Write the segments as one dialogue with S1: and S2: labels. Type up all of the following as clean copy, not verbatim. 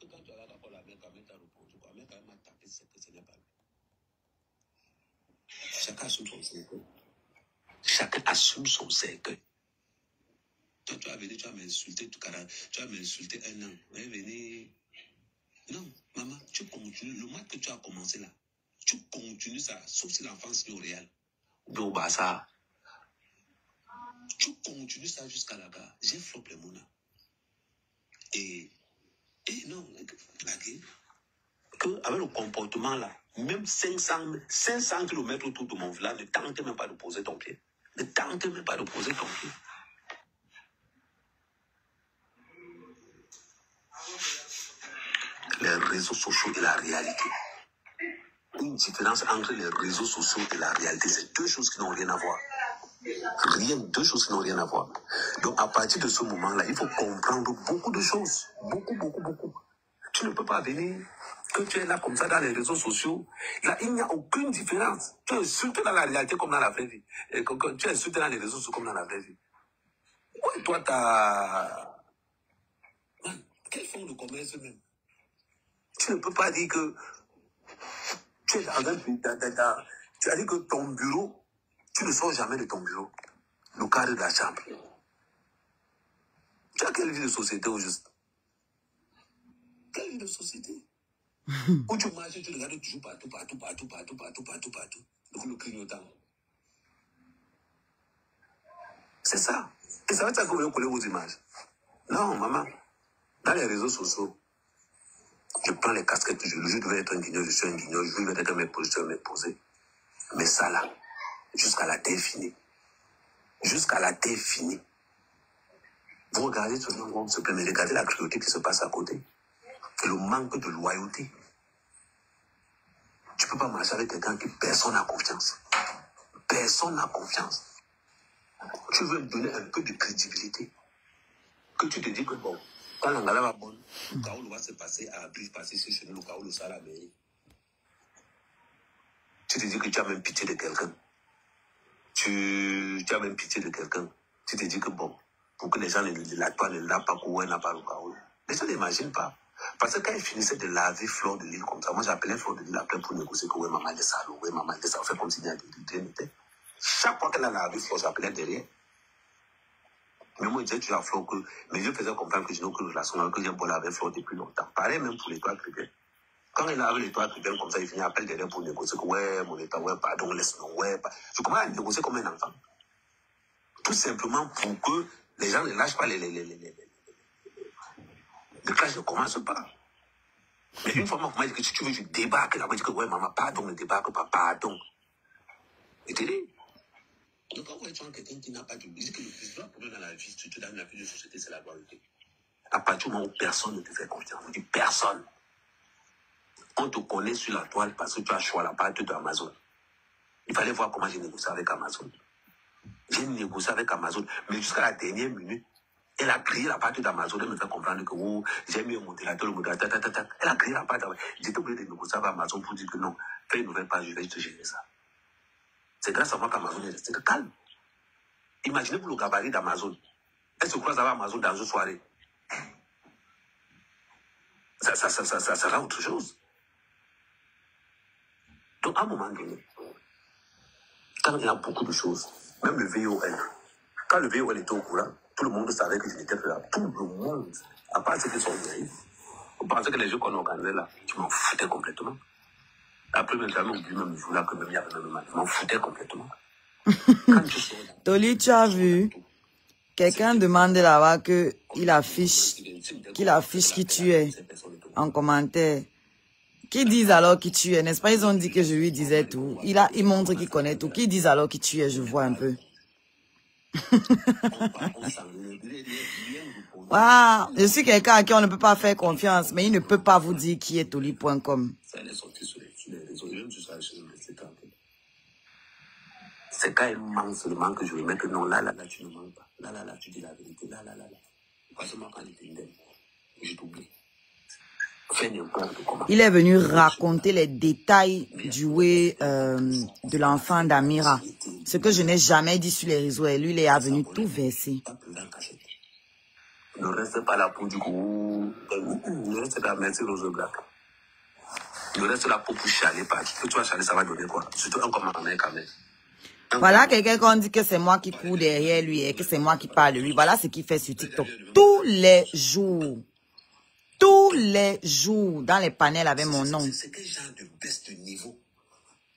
S1: Que quand tu as d'accord la mère, quand même, tu as répondu, quand même, m'a tapé, c'est que ce n'est pas lui. Chacun assume son cercueil. Chacun assume son cercueil. Toi, tu as venu, tu as m'insulté, tu as m'insulté un an. Tu es venu. Non, maman, tu continues. Le mois que tu as commencé là, tu continues ça, sauf si l'enfance est au réel. Ou bien ça. Tu continues ça jusqu'à la gare. J'ai flop les mots là. Et non, avec le comportement là, même 500 km autour de mon village, ne tente même pas de poser ton pied. Ne tente même pas de poser ton pied. Les réseaux sociaux et la réalité. Une différence entre les réseaux sociaux et la réalité, c'est deux choses qui n'ont rien à voir. Deux choses qui n'ont rien à voir. Donc à partir de ce moment-là, il faut comprendre beaucoup de choses. Beaucoup. Tu ne peux pas venir, que tu es là comme ça dans les réseaux sociaux. Là, il n'y a aucune différence. Tu es insulté dans la réalité comme dans la vraie vie. Et tu es insulté dans les réseaux sociaux comme dans la vraie vie. Ouais, toi, t'as... Quel fond de commerce même? Tu ne peux pas dire que tu es dans un... Tu as dit que ton bureau, tu ne sors jamais de ton bureau. Le cadre de la chambre. Tu as quelle vie de société au juste? Quelle vie de société? Où tu marches, tu regardes toujours partout. Donc le clignotant. C'est ça. Et ça va être ça que vous collez vos images. Non, maman. Dans les réseaux sociaux, je prends les casquettes, je devais être un guignol, je suis un guignol, je vais être mes positions, mes posées. Mais ça là, jusqu'à la terre finie. Jusqu'à la terre finie. Vous regardez tout le monde se plaît, mais regardez la cruauté qui se passe à côté. Et le manque de loyauté. Tu ne peux pas marcher avec quelqu'un qui personne n'a confiance. Personne n'a confiance. Tu veux me donner un peu de crédibilité. Que tu te dis que bon, quand l'angala va bonne, le chaos va se passer à Brive, passer chez nous, le chaos le sera mais tu te dis que tu as même pitié de quelqu'un. Tu as même pitié de quelqu'un. Tu te dis que bon, pour que les gens ne la pas, ne l'a pas, qu'on n'a pas le chaos. Les gens n'imaginent pas. Parce que quand ils finissaient de laver Fleur de Lille comme ça, moi j'appelais Fleur de Lille après pour négocier que ouais, maman de ça, ouais, maman de ça, on fait comme s'il y a des n'était. Chaque fois qu'elle a lavé Fleur, j'appelais derrière. Mais moi, je disais toujours à Fleur que, mais je faisais comprendre que je n'ai aucune relation, que j'ai beau laver Fleur depuis longtemps. Pareil même pour l'étoile chrétienne. Quand il avait l'étoile chrétienne comme ça, il finit appel derrière pour négocier que ouais, mon état, ouais, pardon, laisse-moi, ouais. Je commence à négocier comme un enfant. Tout simplement pour que les gens ne lâchent pas les clashs ne commencent pas. Mais une fois, moi, je dis que si tu veux, je débarque là-bas, je dis que ouais, maman, pardon, ne débarque pas, pardon. Et tu dis. Donc, quand tu as quelqu'un qui n'a pas de musique, le plus grand problème dans la vie, surtout dans la vie de société, c'est la loyauté. À partir du moment où personne ne te fait confiance, on dit personne. On te connaît sur la toile parce que tu as choisi la part de Amazon. Il fallait voir comment j'ai négocié avec Amazon. J'ai négocié avec Amazon, mais jusqu'à la dernière minute, elle a créé la partie d'Amazon, elle me fait comprendre que oh, j'ai mis un modérateur, elle a créé la partie d'Amazon. J'étais obligé de négocier avec Amazon pour dire que non, fais une nouvelle page, je vais te gérer ça. C'est grâce à moi qu'Amazon est resté calme. Imaginez-vous le gabarit d'Amazon. Elle se croise avec Amazon dans une soirée. Ça sera autre chose. Donc, à un moment donné, quand il y a beaucoup de choses, même le VOL, quand le VOL était au courant, tout le monde savait que je n'étais plus là. Tout le monde, à part ceux qui sont naïfs, vous pensez que les jeux qu'on organisait là, je m'en foutais complètement. Après, même, j'avais oublié même le jour-là que même il y avait même mal. Je m'en foutais complètement.
S2: Toli, tu as vu, quelqu'un demande là-bas qu'il affiche qui tu es en commentaire. Qui disent alors qui tu es, n'est-ce pas? Ils ont dit que je lui disais tout. Il montre qu'il connaît tout. Qui disent alors qui tu es, je vois un peu. Wow, je suis quelqu'un à qui on ne peut pas faire confiance, mais il ne peut pas vous dire qui est Toli.com.
S1: C'est quand il manque seulement que je vais mettre non, là, tu ne manques pas. Là, tu dis la vérité. Là. Parce que moi, quand je t'oublie.
S2: Il est venu raconter les détails du way de l'enfant d'Amira. Ce que je n'ai jamais dit sur les réseaux. Et lui, il est venu tout verser.
S1: Ne reste pas là pour du coup. Ne reste pas, merci Rose Black. Ne reste là pour chialer pas. Que tu vas chialer, ça va donner quoi? Surtout un comme un mec quand même.
S2: Voilà quelqu'un qu'on dit que c'est moi qui cours derrière lui et que c'est moi qui parle de lui. Voilà ce qu'il fait sur TikTok. Tous les jours. Tous les jours. Dans les panels avec mon nom.
S1: C'est quel genre de baisse de niveau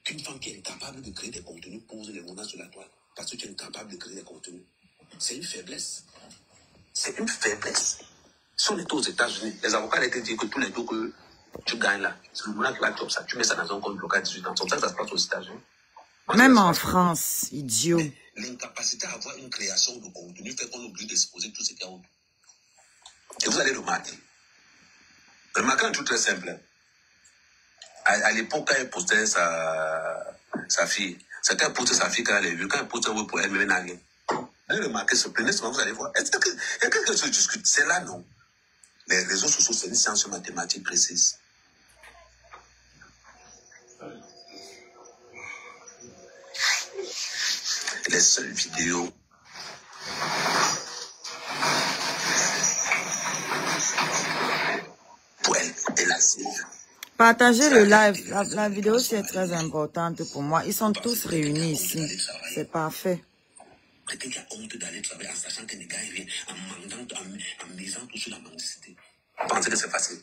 S1: qu'une femme qui est incapable de créer des contenus pose les menaces sur la toile parce que tu es incapable de créer des contenus. C'est une faiblesse. C'est une faiblesse. Si on était aux États-Unis, les avocats étaient dit que tous les jours que tu gagnes là, c'est le moment qui va te ça, tu mets ça dans un compte bloqué à 18 ans. C'est comme ça que ça se passe aux États-Unis.
S2: Même en France, idiot.
S1: L'incapacité à avoir une création de contenu fait qu'on oublie d'exposer tout ce qu'il y a autour. Et vous allez remarquer. Remarquez un truc très simple. À l'époque, quand elle postait sa fille, c'est quand elle postait sa fille quand elle est vue, quand elle postait pour elle, même rien. Allez remarquer ce plein vous allez voir. Est-ce qu'il y a quelque chose qui se discute? C'est là, non? Les réseaux sociaux, c'est une science mathématique précise. Les seules vidéos pour elle et la cible.
S2: Partagez le live. La vidéo, c'est très importante pour moi. Ils sont tous réunis ici. C'est parfait.
S1: Quelqu'un qui a honte d'aller travailler en sachant qu'elle ne gagne rien, en misant tout sur la mendicité. Vous pensez que c'est facile?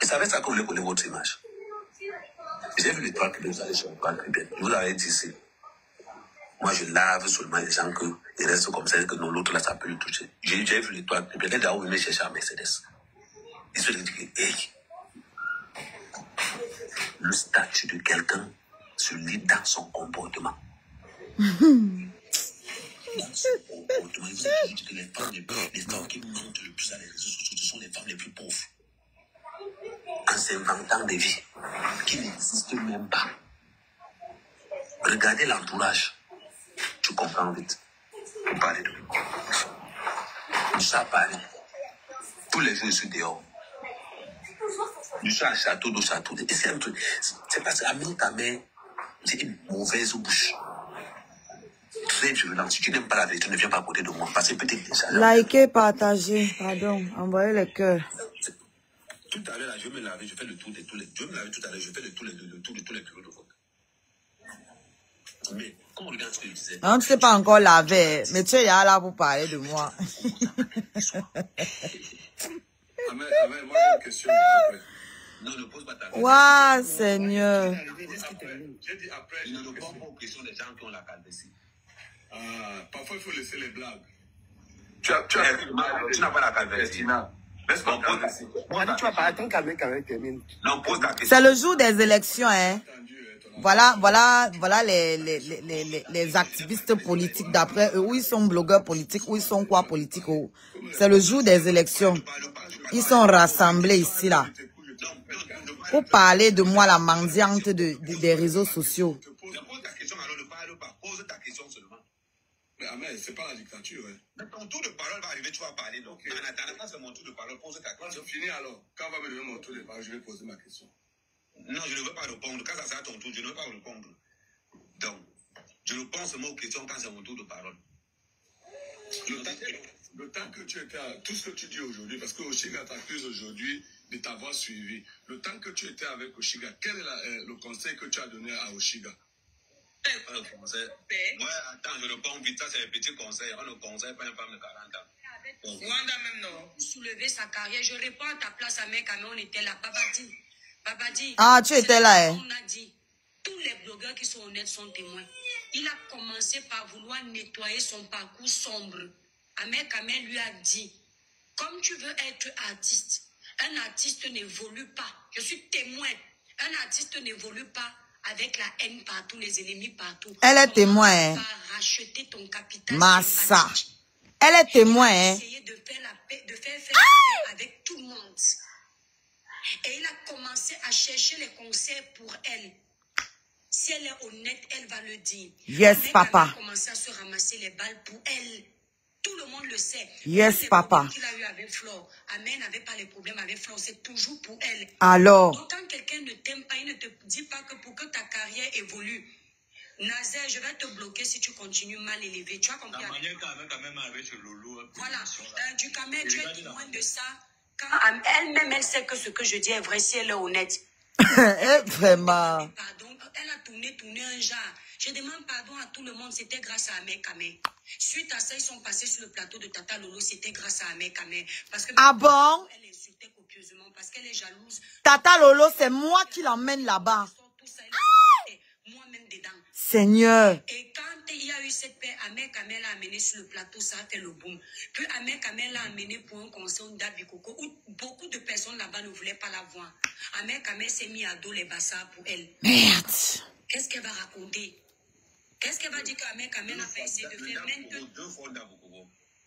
S1: Et savez ça que vous voulez coller votre image? J'ai vu les trois que vous allez sur le parc bien. Vous avez dit ici. Moi, je lave seulement les gens qui restent comme ça, que non, l'autre là, ça peut le toucher. J'ai vu les trois que bien. Elle a ouvert chercher à Mercedes. Ils se disent, hey, le statut de quelqu'un se lit dans son comportement. Dans son comportement, vous avez dit que les femmes qui mentent le plus à les réseaux sociaux, ce sont les femmes les plus pauvres. En s'inventant des vies qui n'existent même pas. Regardez l'entourage. Tu comprends vite. Vous parlez de lui. Du chat à Paris. Tous les jours, je suis dehors. Du chat à château, du château. Et c'est un truc. C'est parce qu'Amérique, c'est une mauvaise bouche. Très violente. Si tu n'aimes pas la vérité, ne viens pas à côté de moi. Parce que peut-être déjà.
S2: Likez, partagez. Pardon. Envoyez les cœurs.
S1: Tout à l'heure, je vais me laver. Je fais le tour de tous les. Je vais me laver tout à l'heure. Je fais le tour de tous les bureaux de vote. Mais, quand on regarde ce que je disais.
S2: Non, tu ne sais pas encore laver. Mais tu es là pour parler de moi.
S1: Moi, j'ai une question. Non, ne pose pas ta question.
S2: Waouh, Seigneur.
S1: J'ai dit après, je ne réponds pas aux questions des gens qui ont la calvitie. Parfois, il faut laisser les blagues. Tu n'as pas la calvitie. Laisse-moi poser. Tu vas pas attendre qu'avec termine. Non, pose ta question.
S2: C'est le jour des élections, hein. Voilà les activistes politiques d'après eux, où ils sont blogueurs politiques, où ils sont quoi politiques. C'est le jour des élections. Ils sont rassemblés ici, là. Pour parler de moi, la mendiante des réseaux sociaux.
S1: Pose ta question, alors ne parle pas. Pose ta question seulement. Mais Amel, c'est pas la dictature, hein. Mais ton tour de parole va arriver, tu vas parler. Donc, en attendant, quand c'est mon tour de parole, pose ta question. Je finis alors. Quand on va me donner mon tour de parole, je vais poser ma question. Non, je ne veux pas répondre. Quand ça sera ton tour, je ne veux pas répondre. Donc, je réponds seulement aux questions quand c'est mon tour de parole. Le temps que tu étais à... Tout ce que tu dis aujourd'hui, parce que Oshiga t'accuse aujourd'hui de t'avoir suivi. Le temps que tu étais avec Oshiga, quel est le conseil que tu as donné à Oshiga? Le conseil. Ouais, attends, je réponds vite. Ça, c'est un petit conseil. On ne conseille pas une femme de 40 ans. Wanda même, non. Pour soulever sa carrière, je réponds à ta place à mec, on était là. Babadi.
S2: Ah, tu étais là, hein.
S1: On a dit, tous les blogueurs qui sont honnêtes sont témoins. Il a commencé par vouloir nettoyer son parcours sombre. Ahmed Kamel lui a dit, comme tu veux être artiste, un artiste n'évolue pas. Je suis témoin. Un artiste n'évolue pas avec la haine partout, les ennemis partout.
S2: Elle est témoin, hein.
S1: Racheter ton capital.
S2: Massa. Elle est témoin, hein.
S1: Essayer de faire la paix, de faire la paix avec tout le monde. Et il a commencé à chercher les conseils pour elle. Si elle est honnête, elle va le dire.
S2: Yes, papa.
S1: Elle a commencé à se ramasser les balles pour elle. Tout le monde le sait.
S2: Yes, papa.
S1: Qu'il a eu avec Flore. Amen n'avait pas les problèmes avec Flore. C'est toujours pour elle.
S2: Alors.
S1: Donc, quand quelqu'un ne t'aime pas, il ne te dit pas que pour que ta carrière évolue, Nazer, je vais te bloquer si tu continues mal élevé. Tu as compris? La manière quand même avec Lolo. Voilà. Du Camer, tu es témoin de ça. Quand elle-même, elle sait que ce que je dis est vrai si elle est honnête.
S2: Vraiment.
S1: Pardon. Elle a tourné un genre. Je demande pardon à tout le monde. C'était grâce à Ahmed Kamer. Suite à ça, ils sont passés sur le plateau de Tata Lolo. C'était grâce à Ahmed Kamer. Parce que
S2: ah bon?
S1: Elle insultait copieusement parce qu'elle est jalouse.
S2: Tata Lolo, c'est moi qui l'emmène là-bas.
S1: Moi-même dedans.
S2: Seigneur.
S1: Et quand il y a eu cette paix, Ahmed Kamer l'a amené sur le plateau, ça a fait le boom. Puis Ahmed Kamer l'a amené pour un concert d'Abikoko où beaucoup de personnes là-bas ne voulaient pas la voir. Ahmed Kamer s'est mis à dos les bassards pour elle.
S2: Merde.
S1: Qu'est-ce qu'elle va raconter? Qu'est-ce qu'elle va dire qu'Ahmed Kamer n'a pas essayé de faire maintenant?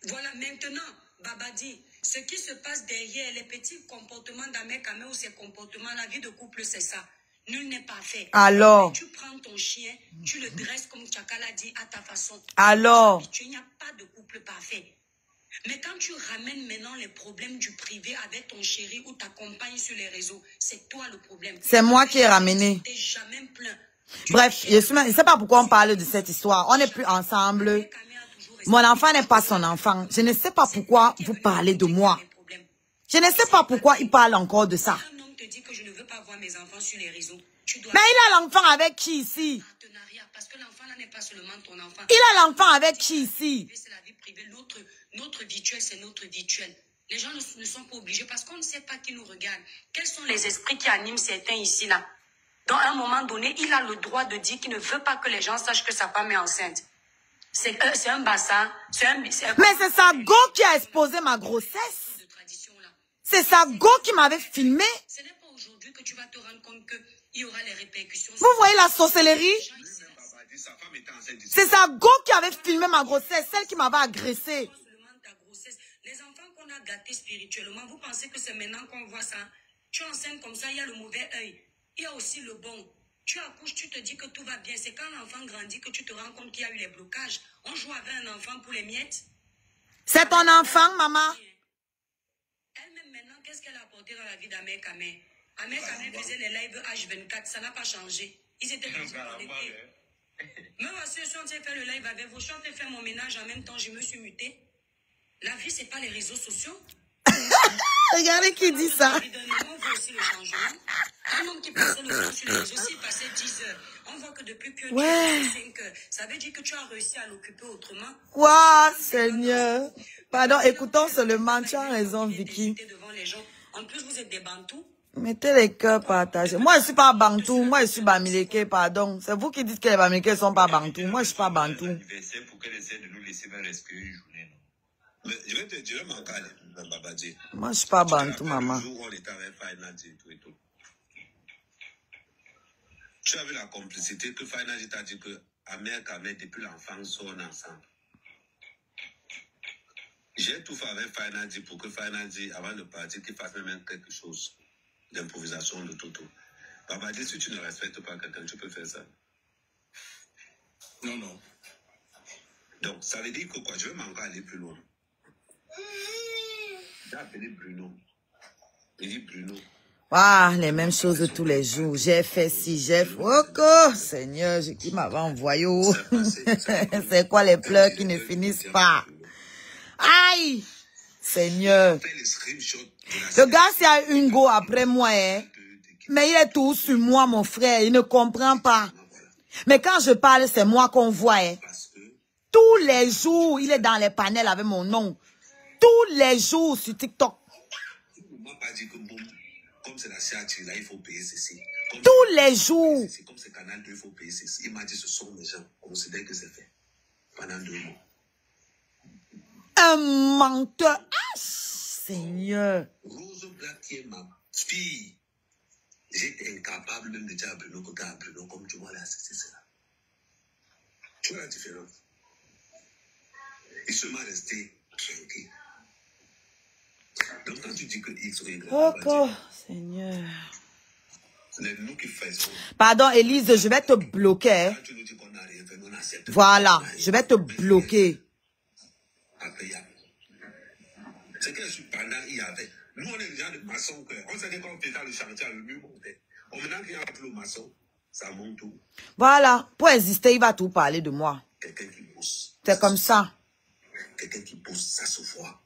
S1: Voilà, maintenant, Babadi, ce qui se passe derrière les petits comportements d'Ahmed Kamer ou ses comportements, la vie de couple, c'est ça. Nul n'est pas fait.
S2: Alors.
S1: Tu prends ton chien, tu le dresses comme Chaka l'a dit à ta façon.
S2: Alors.
S1: Il n'y a pas de couple parfait. Mais quand tu ramènes maintenant les problèmes du privé avec ton chéri ou ta compagne sur les réseaux, c'est toi le problème.
S2: C'est moi qui ai ramené.
S1: T'es jamais plein.
S2: Bref, je ne sais pas pourquoi on parle de cette histoire. On n'est plus ensemble. Mon enfant n'est pas son enfant. Je ne sais pas pourquoi vous parlez de moi. Je ne sais pas pourquoi il parle encore de ça.
S1: Un homme te dit que je ne veux pas voir mes enfants sur les réseaux.
S2: Mais il a l'enfant avec qui ici?
S1: Parce que l'enfant là n'est pas seulement ton enfant.
S2: Il a l'enfant avec qui ici?
S1: C'est la vie privée. Notre rituel, c'est notre rituel. Les gens ne sont pas obligés parce qu'on ne sait pas qui nous regarde. Quels sont les esprits qui animent certains ici là? Dans un moment donné, il a le droit de dire qu'il ne veut pas que les gens sachent que sa femme est enceinte. C'est un bassin.
S2: Mais c'est sa go qui a exposé ma grossesse. C'est sa go qui m'avait filmé.
S1: Ce n'est pas aujourd'hui que tu vas te rendre compte qu'il y aura les répercussions.
S2: Vous voyez la sorcellerie? C'est sa go qui avait filmé ma grossesse, celle qui m'avait agressée.
S1: Les enfants qu'on a gâtés spirituellement, vous pensez que c'est maintenant qu'on voit ça? Tu es enceinte comme ça, il y a le mauvais œil. Il y a aussi le bon. Tu accouches, tu te dis que tout va bien. C'est quand l'enfant grandit que tu te rends compte qu'il y a eu les blocages. On joue avec un enfant pour les miettes.
S2: C'est ton enfant, maman?
S1: Elle-même maintenant, qu'est-ce qu'elle a apporté dans la vie d'Ahmed Kamer? Ahmed Kamer faisait les lives H24, ça n'a pas changé. Ils étaient tous connectés. Même si je suis fait le live avec vous, je suis en train de faire mon ménage en même temps, je me suis mutée. La vie, c'est pas les réseaux sociaux.
S2: Regardez qui dit ça.
S1: On voit aussi le changement. Un homme qui passait le temps sur les réseaux, s'il passait 10 heures, on voit que depuis que tu as 5 heures, ça veut dire que tu as réussi à l'occuper autrement.
S2: Waouh, Seigneur. Pardon, écoutons seulement, tu as raison, Vicky.
S1: En plus, vous êtes des bantous.
S2: Mettez les cœurs partagés. Moi, je ne suis pas bantou. Moi, je suis bamileke, pardon. C'est vous qui dites que les bamileke ne sont pas bantou. Moi, je ne suis pas bantou.
S1: Pour qu'elle essaie de nous laisser respirer une journée. Mais je vais te dire,
S2: moi, je ne suis pas bantou, maman.
S1: Tu as vu la complicité que Fainaji t'a dit que Ahmed Kamer, depuis l'enfance, sont ensemble. J'ai tout fait avec Fainaji pour que Fainaji, avant de partir, qu'il fasse même quelque chose d'improvisation de Toto. Babadi, si tu ne respectes pas quelqu'un, tu peux faire ça. Non, non. Donc, ça veut dire que quoi? Je vais m'encore aller plus loin. J'ai appelé Bruno. Il dit Bruno.
S2: Ah, les mêmes choses tous les jours. J'ai fait ci, j'ai fait... Oh, Seigneur, qui m'avait envoyé où? C'est quoi les pleurs qui ne finissent pas? Aïe! Seigneur. Le gars, c'est une go après moi, hein. Mais il est tout sur moi, mon frère. Il ne comprend pas. Mais quand je parle, c'est moi qu'on voit, hein. Tous les jours, il est dans les panels avec mon nom. Tous les jours sur TikTok.
S1: Comme c'est la CAT, là, il faut payer ceci.
S2: Tous les jours.
S1: Comme c'est Canal 2, il faut payer ceci. Il m'a dit, ce sont les gens. Considère que c'est fait. Pendant 2 mois.
S2: Un menteur. Ah, Seigneur.
S1: Rose Black, qui est ma fille. J'étais incapable même de dire à Bruno que à Bruno, comme tu vois là, c'est cela. Tu vois la différence? Il se m'a resté tranquille. Donc quand tu dis que X ou Y,
S2: Oh, Seigneur.
S1: c'est nous qui faisons.
S2: Pardon, Élise, je vais te bloquer.
S1: Quand tu nous dis qu'on n'a rien fait, on accepte.
S2: Voilà, je vais te bloquer.
S1: C'est que pendant il y avait. Nous, on est des gens de maçons. On sait que quand on fait dans le chantier, le mur montait. On maintenant qu'il y a plus le maçon. Ça monte tout.
S2: Voilà. Pour exister, il va tout parler de moi.
S1: Quelqu'un qui bosse.
S2: C'est comme ça.
S1: Quelqu'un qui bosse, ça se voit.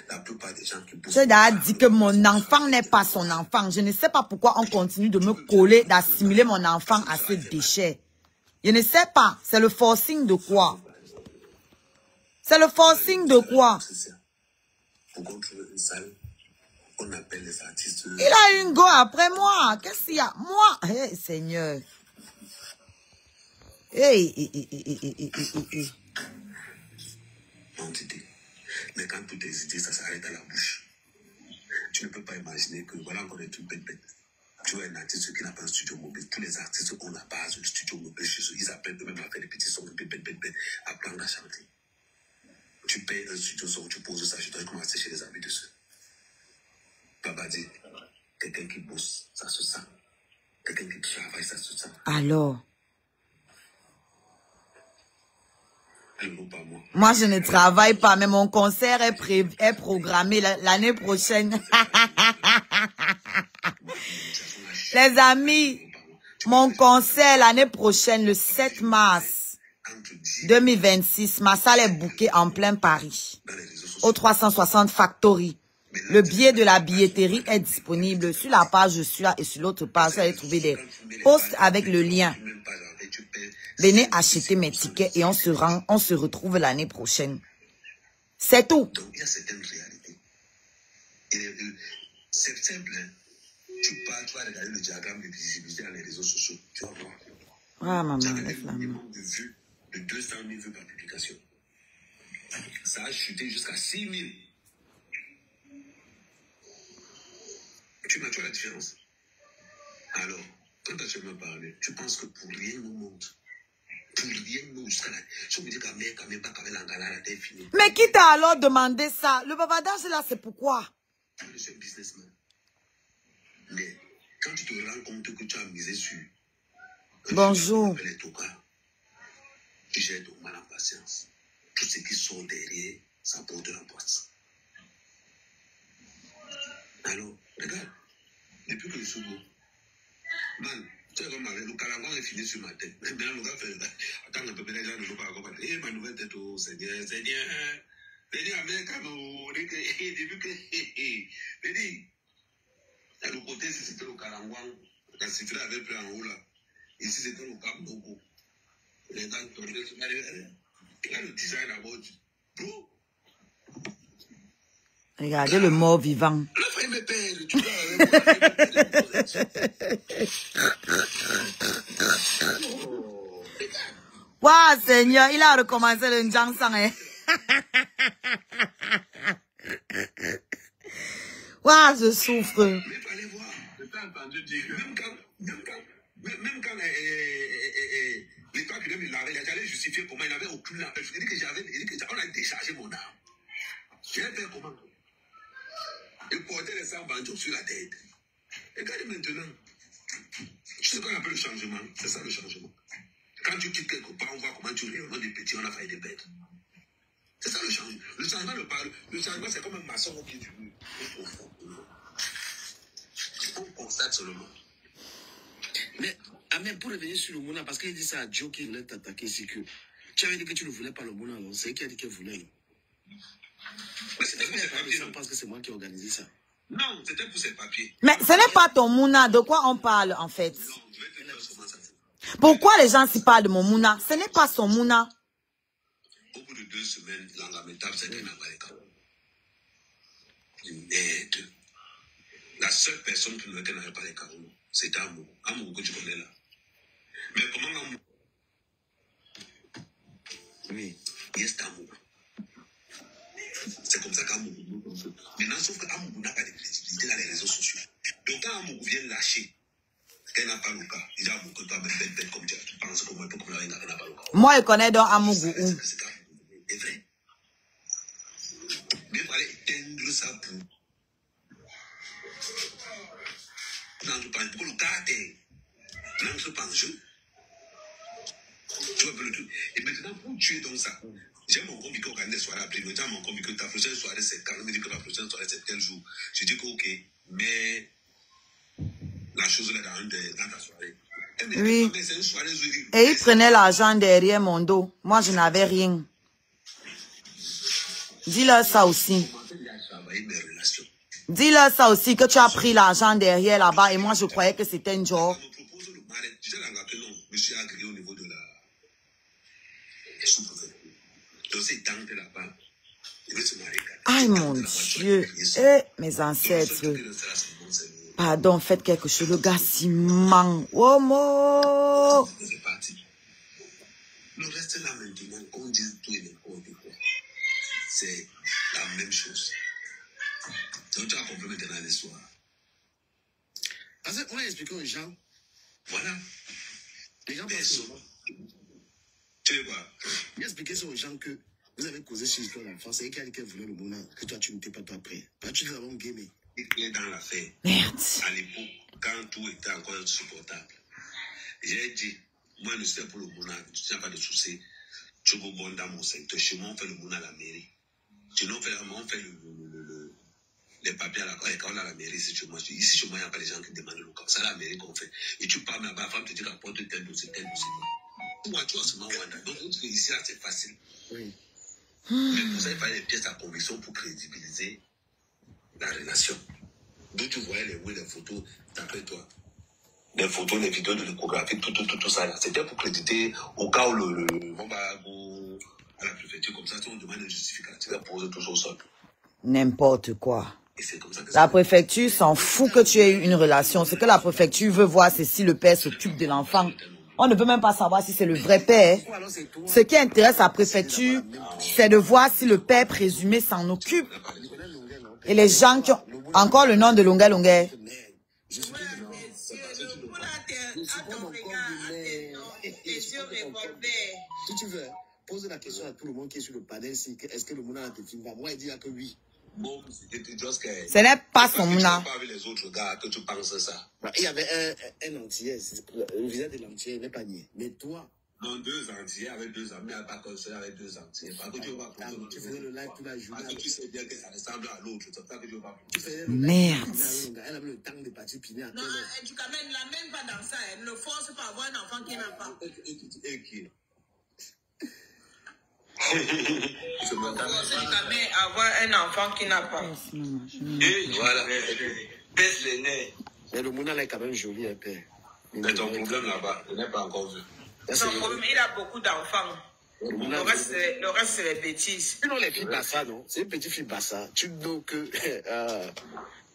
S1: La plupart des gens qui bossent...
S2: C'est d'ailleurs dit que mon enfant n'est pas son enfant. Je ne sais pas pourquoi on continue de me coller, d'assimiler mon enfant à ces déchets. Je ne sais pas. C'est le forcing de quoi? C'est le forcing de quoi?
S1: Pour qu'on trouve une salle, on appelle les artistes...
S2: Il a une go après moi. Qu'est-ce qu'il y a? Moi? Hey, Seigneur. Hey.
S1: Mais quand toutes tes idées, ça s'arrête à la bouche. Tu ne peux pas imaginer que voilà encore des trucs bêtes. Tu vois un artiste qui n'a pas un studio mobile. Tous les artistes ont la base du studio mobile chez eux. Ils appellent eux-mêmes à faire des petits sons bêtes, apprendre à chanter. Tu payes un studio son, tu poses ça, je dois commencer chez les amis dessus. Papa dit, quelqu'un qui bosse, ça se sent. Quelqu'un qui travaille, ça se sent.
S2: Alors?
S1: Pas moi.
S2: Moi, je ne travaille pas, mais mon concert est programmé l'année prochaine. Les amis, mon concert l'année prochaine, le 7 mars 2026, ma salle est bookée en plein Paris, au 360 Factory. Le billet de la billetterie est disponible sur la page Je suis là et sur l'autre page, vous allez trouver des posts avec le lien. Venez acheter mes tickets et on se retrouve l'année prochaine. C'est tout.
S1: Donc, il y a certaines réalités. C'est simple. Hein? Tu vas regarder le diagramme de visibilité dans les réseaux sociaux. Tu vas voir.
S2: Ah, maman,
S1: lève la main. De vues de 200 000 vues par publication. Ça a chuté jusqu'à 6 000. Tu vois la différence? Alors, quand tu as parlé, tu penses que pour rien au monde,
S2: mais qui t'a alors demandé ça? Le bavardage là, c'est pourquoi?
S1: Je suis un businessman. Mais quand tu te rends compte que tu as misé sur...
S2: Bonjour.
S1: Tu gères ton mal en patience. Tout ce qui sort derrière, ça porte la boîte. Alors, regarde, depuis que je suis beau, man, tu sais comme le calamar est fini sur ma tête. Maintenant, le gars fait, attends un peu, les gens ne vont pas comprendre. Eh, ma nouvelle tête, oh, Seigneur, avec début que, à le côté, c'était le calamar, la sifflet avait pris en haut là. Ici, c'était le cap Nogo. Les gars, il a le design à bord. Bro.
S2: Regardez le mort vivant.
S1: La faille me perd, tu vois.
S2: Waouh, Seigneur, il a recommencé le Njangsang. Hein? Waouh, je souffre.
S1: Mais il fallait voir. Je t'ai entendu dire. Même quand les temps qu'il me l'avait, j'allais justifier comment il n'avait aucune âme. Je dis que on a déchargé mon âme. Je vais faire comment? Et porter les sacs banjo sur la tête. Et regardez maintenant. Tu sais qu'on appelle le changement. C'est ça le changement. Quand tu quittes quelque part, on voit comment tu rayonnes des petits, on a failli des bêtes. C'est ça le changement. Le changement, c'est comme un maçon qui est du mur. On constate seulement. Mais, Amen, pour revenir sur le Mouna, parce qu'il dit ça à Joe qui voulait t'attaquer, c'est que tu avais dit que tu ne voulais pas le Mouna, alors c'est qui a dit qu'il voulait. Mais c'était pour ses papiers. Je pense que c'est moi qui ai organisé ça. Non, c'était pour ses papiers.
S2: Mais ce n'est pas ton Mouna. De quoi on parle, en fait?
S1: Non, je vais te dire comment ça fait.
S2: Pourquoi les gens s'y parlent de mon Mouna? Ce n'est pas son Mouna.
S1: Au bout de 2 semaines, lamentable, c'est qu'elle n'a pas les cas. Net. La seule personne qui n'avait pas les cas, c'était Amour. Amour que tu connais là. Mais comment Amour? Oui, yes, Amour. C'est comme ça qu'Amour. Maintenant, sauf qu'Amour n'a pas de crédibilité dans les réseaux sociaux. Donc quand Amour vient lâcher, elle n'a pas le cas. Il a beaucoup de toi, bête comme tu penses que moi, pour qu'on n'a pas le cas.
S2: Moi, je connais donc Amougou.
S1: C'est vrai. Mais il fallait éteindre ça pour. Pour le caractère. Dans ce penchant. Tu vois le truc. Et maintenant, pour tuer donc ça, j'ai mon combi qui organise des soirées après. J'ai mon combi que ta prochaine soirée, c'est quand on me dit que ta prochaine soirée, c'est tel jour. Je dis que ok, mais la chose là dans ta soirée,
S2: Oui. Et il prenait l'argent derrière mon dos. Moi, je n'avais rien. Dis-leur ça aussi. Dis-leur ça aussi, que tu as pris l'argent derrière là-bas et moi, je croyais que c'était un job.
S1: Je suis agréé au niveau de la sous-préfecture. Donc, c'est dans de là-bas.
S2: Aïe, mon Dieu. Eh, mes ancêtres. Pardon, faites quelque chose. Le gars s'y ment. Oh, mo.
S1: C'est parti. Le reste là maintenant, on dit tout et n'importe quoi. C'est la même chose. Donc, tu as compris maintenant l'histoire.
S3: Parce qu'on a expliqué aux gens.
S1: Voilà.
S3: Les gens pensent souvent.
S1: Tu sais quoi?
S3: Il a expliqué ça aux gens que vous avez causé sur l'histoire d'enfant. C'est quelqu'un qui voulait le mouna, que toi, tu n'étais pas toi prêt. Toi, tu nous avons gamé.
S1: Il est dans l'affaire.
S2: Merde.
S1: À l'époque, quand tout était encore supportable, j'ai dit, moi, je suis pour le mouna, tu n'as pas de souci. Tu vas bon dans mon secteur. Chez moi, on fait le mouna à la mairie. Sinon, on fait les papiers à la, quand on a la mairie, ici chez moi, il n'y a pas les gens qui demandent le cas. C'est à la mairie qu'on fait. Et tu parles là-bas, la femme te dit rapporte tel dossier, tel dossier. Moi, tu vois seulement Wanda. Donc, ici, là, c'est facile.
S3: Oui.
S1: Mais pour ça, il fallait des pièces à conviction pour crédibiliser la relation. D'où tu voyais les photos d'après toi. Les photos, les vidéos de l'échographie, tout ça là. C'était pour créditer au cas où on va à la préfecture comme ça, si on demande une justificatif, on pose tout au sol.
S2: N'importe quoi.
S1: Et c'est comme ça que
S2: La préfecture s'en fout que tu aies eu une relation. Ce que la préfecture veut voir, c'est si le père s'occupe de l'enfant. On ne peut même pas savoir si c'est le vrai père. Ce qui intéresse la préfecture, c'est de voir si le père présumé s'en occupe. Et les gens qui ont encore le nom de Longa Longa.
S3: Si tu veux, pose la question à tout le monde qui est sur le panel, est-ce que le mouna te filme pas? Moi, il dit que oui.
S1: Bon,
S2: Ce n'est pas son mouna.
S1: Tu pas avec les autres gars que tu penses ça.
S3: Il y avait un entier, le visage de l'entier n'est pas nié. Mais toi,
S1: non, 2 entiers avec 2 amis, pas conseiller avec 2 entiers. Parce que
S3: tu faisais le live toute la journée.
S1: Parce que tu sais bien que ça ressemble à l'autre. C'est ça que tu vas
S3: tu faisais le live.
S2: Merde.
S3: Elle avait le temps de partir piner à
S4: non, tu ne la même pas dans ça. Elle ne force pas à avoir un enfant qui n'a pas.
S1: Et qui?
S4: Je me jamais avoir un enfant qui n'a pas.
S1: Et voilà. Baisse les nez.
S3: Mais le mouna est quand même joli, un peu.
S1: Mais ton problème là-bas, je n'ai pas encore vu.
S4: Son problème, il a beaucoup d'enfants. Le reste, c'est les bêtises.
S3: Non, les filles Bassa, non? C'est une petite fille Bassa. Tu know que.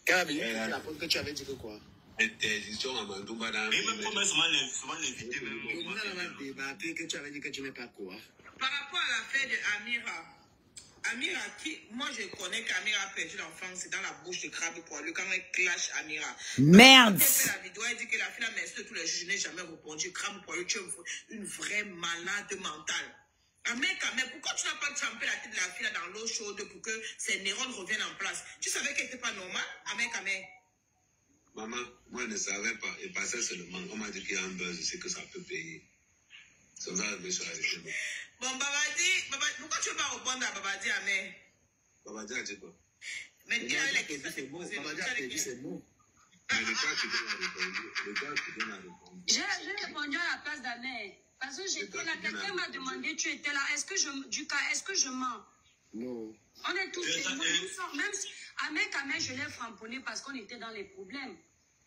S3: Quand la fois que tu avais dit que quoi?
S1: Interdiction à Mandouba dans.
S5: Et même comment souvent l'invité, même.
S3: On a débattu que tu avais dit que tu n'es pas quoi?
S4: Par rapport à l'affaire de Amira. Amira, moi je connais qu'Amira a perdu l'enfant, c'est dans la bouche de crabe poilu quand elle clash Amira.
S2: Merde.
S4: Elle fait la vidéo, elle dit que la fille a merci tous les jours, je n'ai jamais répondu. Crabe poilu, tu es une vraie malade mentale. Mais pourquoi tu n'as pas trempé la tête de la fille là dans l'eau chaude pour que ses neurones reviennent en place? Tu savais qu'elle n'était pas normale, Amé.
S1: Maman, moi je ne savais pas. Et passé seulement, on m'a dit qu'il y a un buzz, c'est que ça peut payer. C'est ça que je suis arrêté.
S4: Bon, Babadi, pourquoi tu ne veux pas répondre à Babadi, Amé?
S1: Babadi a dit quoi?
S4: Mais il y a les questions posées.
S3: Babadi a perdu ses mots.
S1: Mais le cas, tu donnes à répondre. Le cas, tu donnes à répondre.
S6: J'ai répondu à la place d'Amé. Parce que j'étais là, quelqu'un m'a demandé, tu étais là, est-ce que je mens?
S3: Non.
S6: On est tous témoins. Même si Amé, je l'ai framponné parce qu'on était dans les problèmes.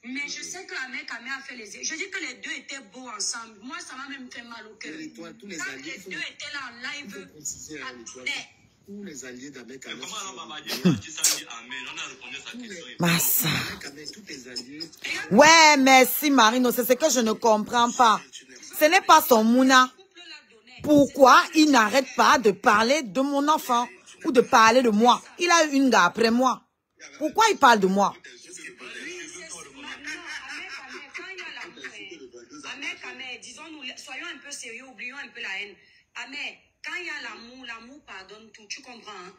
S6: Mais je sais que Amé a fait les... Je dis que les deux étaient beaux ensemble. Moi, ça m'a même fait mal au cœur.
S3: Tous les
S6: Quand
S3: alliés,
S6: les deux étaient là en live,
S3: tous les alliés d'Amé Kamé.
S5: Comment alors Babadi a dit ça, dit Amen? On a répondu à sa question.
S2: Massa.
S3: Tous les alliés.
S2: Ouais, merci Marino, c'est ce que je ne comprends pas. Ce n'est pas son mouna. Pourquoi il n'arrête pas de parler de mon enfant ou de parler de moi? Il a une gars après moi. Pourquoi il parle de moi?
S6: Disons-nous, soyons un peu sérieux, oublions un peu la haine. Amé, quand il y a l'amour pardonne tout, tu comprends, hein?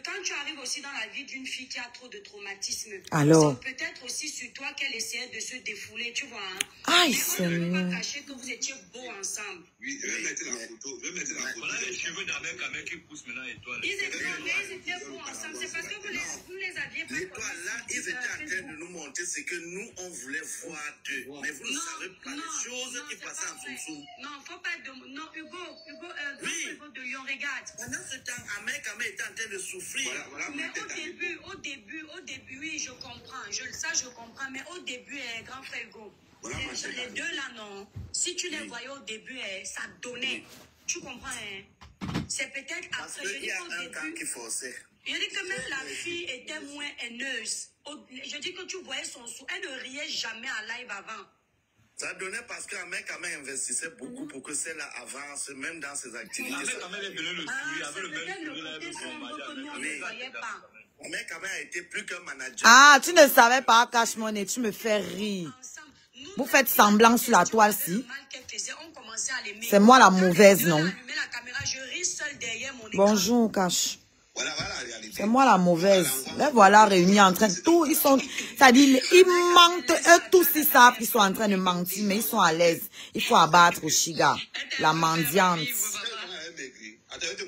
S6: Quand tu arrives aussi dans la vie d'une fille qui a trop de traumatisme,
S2: alors
S6: c'est peut-être aussi sur toi qu'elle essayait de se défouler, tu vois. Hein?
S2: Aïe,
S6: mais on ne peut pas cacher que vous étiez beaux ensemble.
S1: Oui, je vais mettre la photo.
S5: Voilà les cheveux d'Amé qui poussent maintenant étoile.
S6: Ils étaient beaux ensemble. C'est parce que vous les aviez pas.
S3: L'étoile là, ils étaient en train de nous montrer. raconter ce que nous, on voulait voir d'eux. Mais vous ne savez pas les choses qui passaient en Soussou.
S6: Non, faut pas de... Non, Hugo,
S3: Oui.
S6: Hugo de Lyon, regarde.
S3: Pendant ce temps, Ahmed Kamé était en train de souffrir.
S6: Mais au début, oui, je comprends. Ça, je comprends. Mais au début, grand frère Hugo, les deux là, non. Si tu les voyais au début, ça donnait. Tu comprends, hein? C'est peut-être
S3: Parce
S6: après.
S3: qu'il y a un camp qui forçait.
S6: Je dis que même la fille était moins haineuse. Je dis que tu voyais son sou. Elle ne riait jamais en live avant.
S3: Ça donnait parce qu'Ahmed Kamé investissait beaucoup pour que celle-là avance, même dans ses activités.
S5: Ahmed Kamé est venu le suivre avec le même sourire là,
S6: côté sombre que nous, on ne voyait pas.
S3: Ahmed Kamé a été plus qu'un manager.
S2: Ah, tu ne savais pas, Cash Money, tu me fais rire. Vous faites semblant sur la toile-ci. C'est moi la mauvaise, non? Bonjour, Cash.
S3: Voilà la réalité.
S2: C'est moi la mauvaise. Les voilà réunis en train de tout. Ils sont, c'est-à-dire, ils mentent. Eux tous, ils savent qu'ils sont en train de mentir, mais ils sont à l'aise. Il faut abattre Oshiga, la mendiante.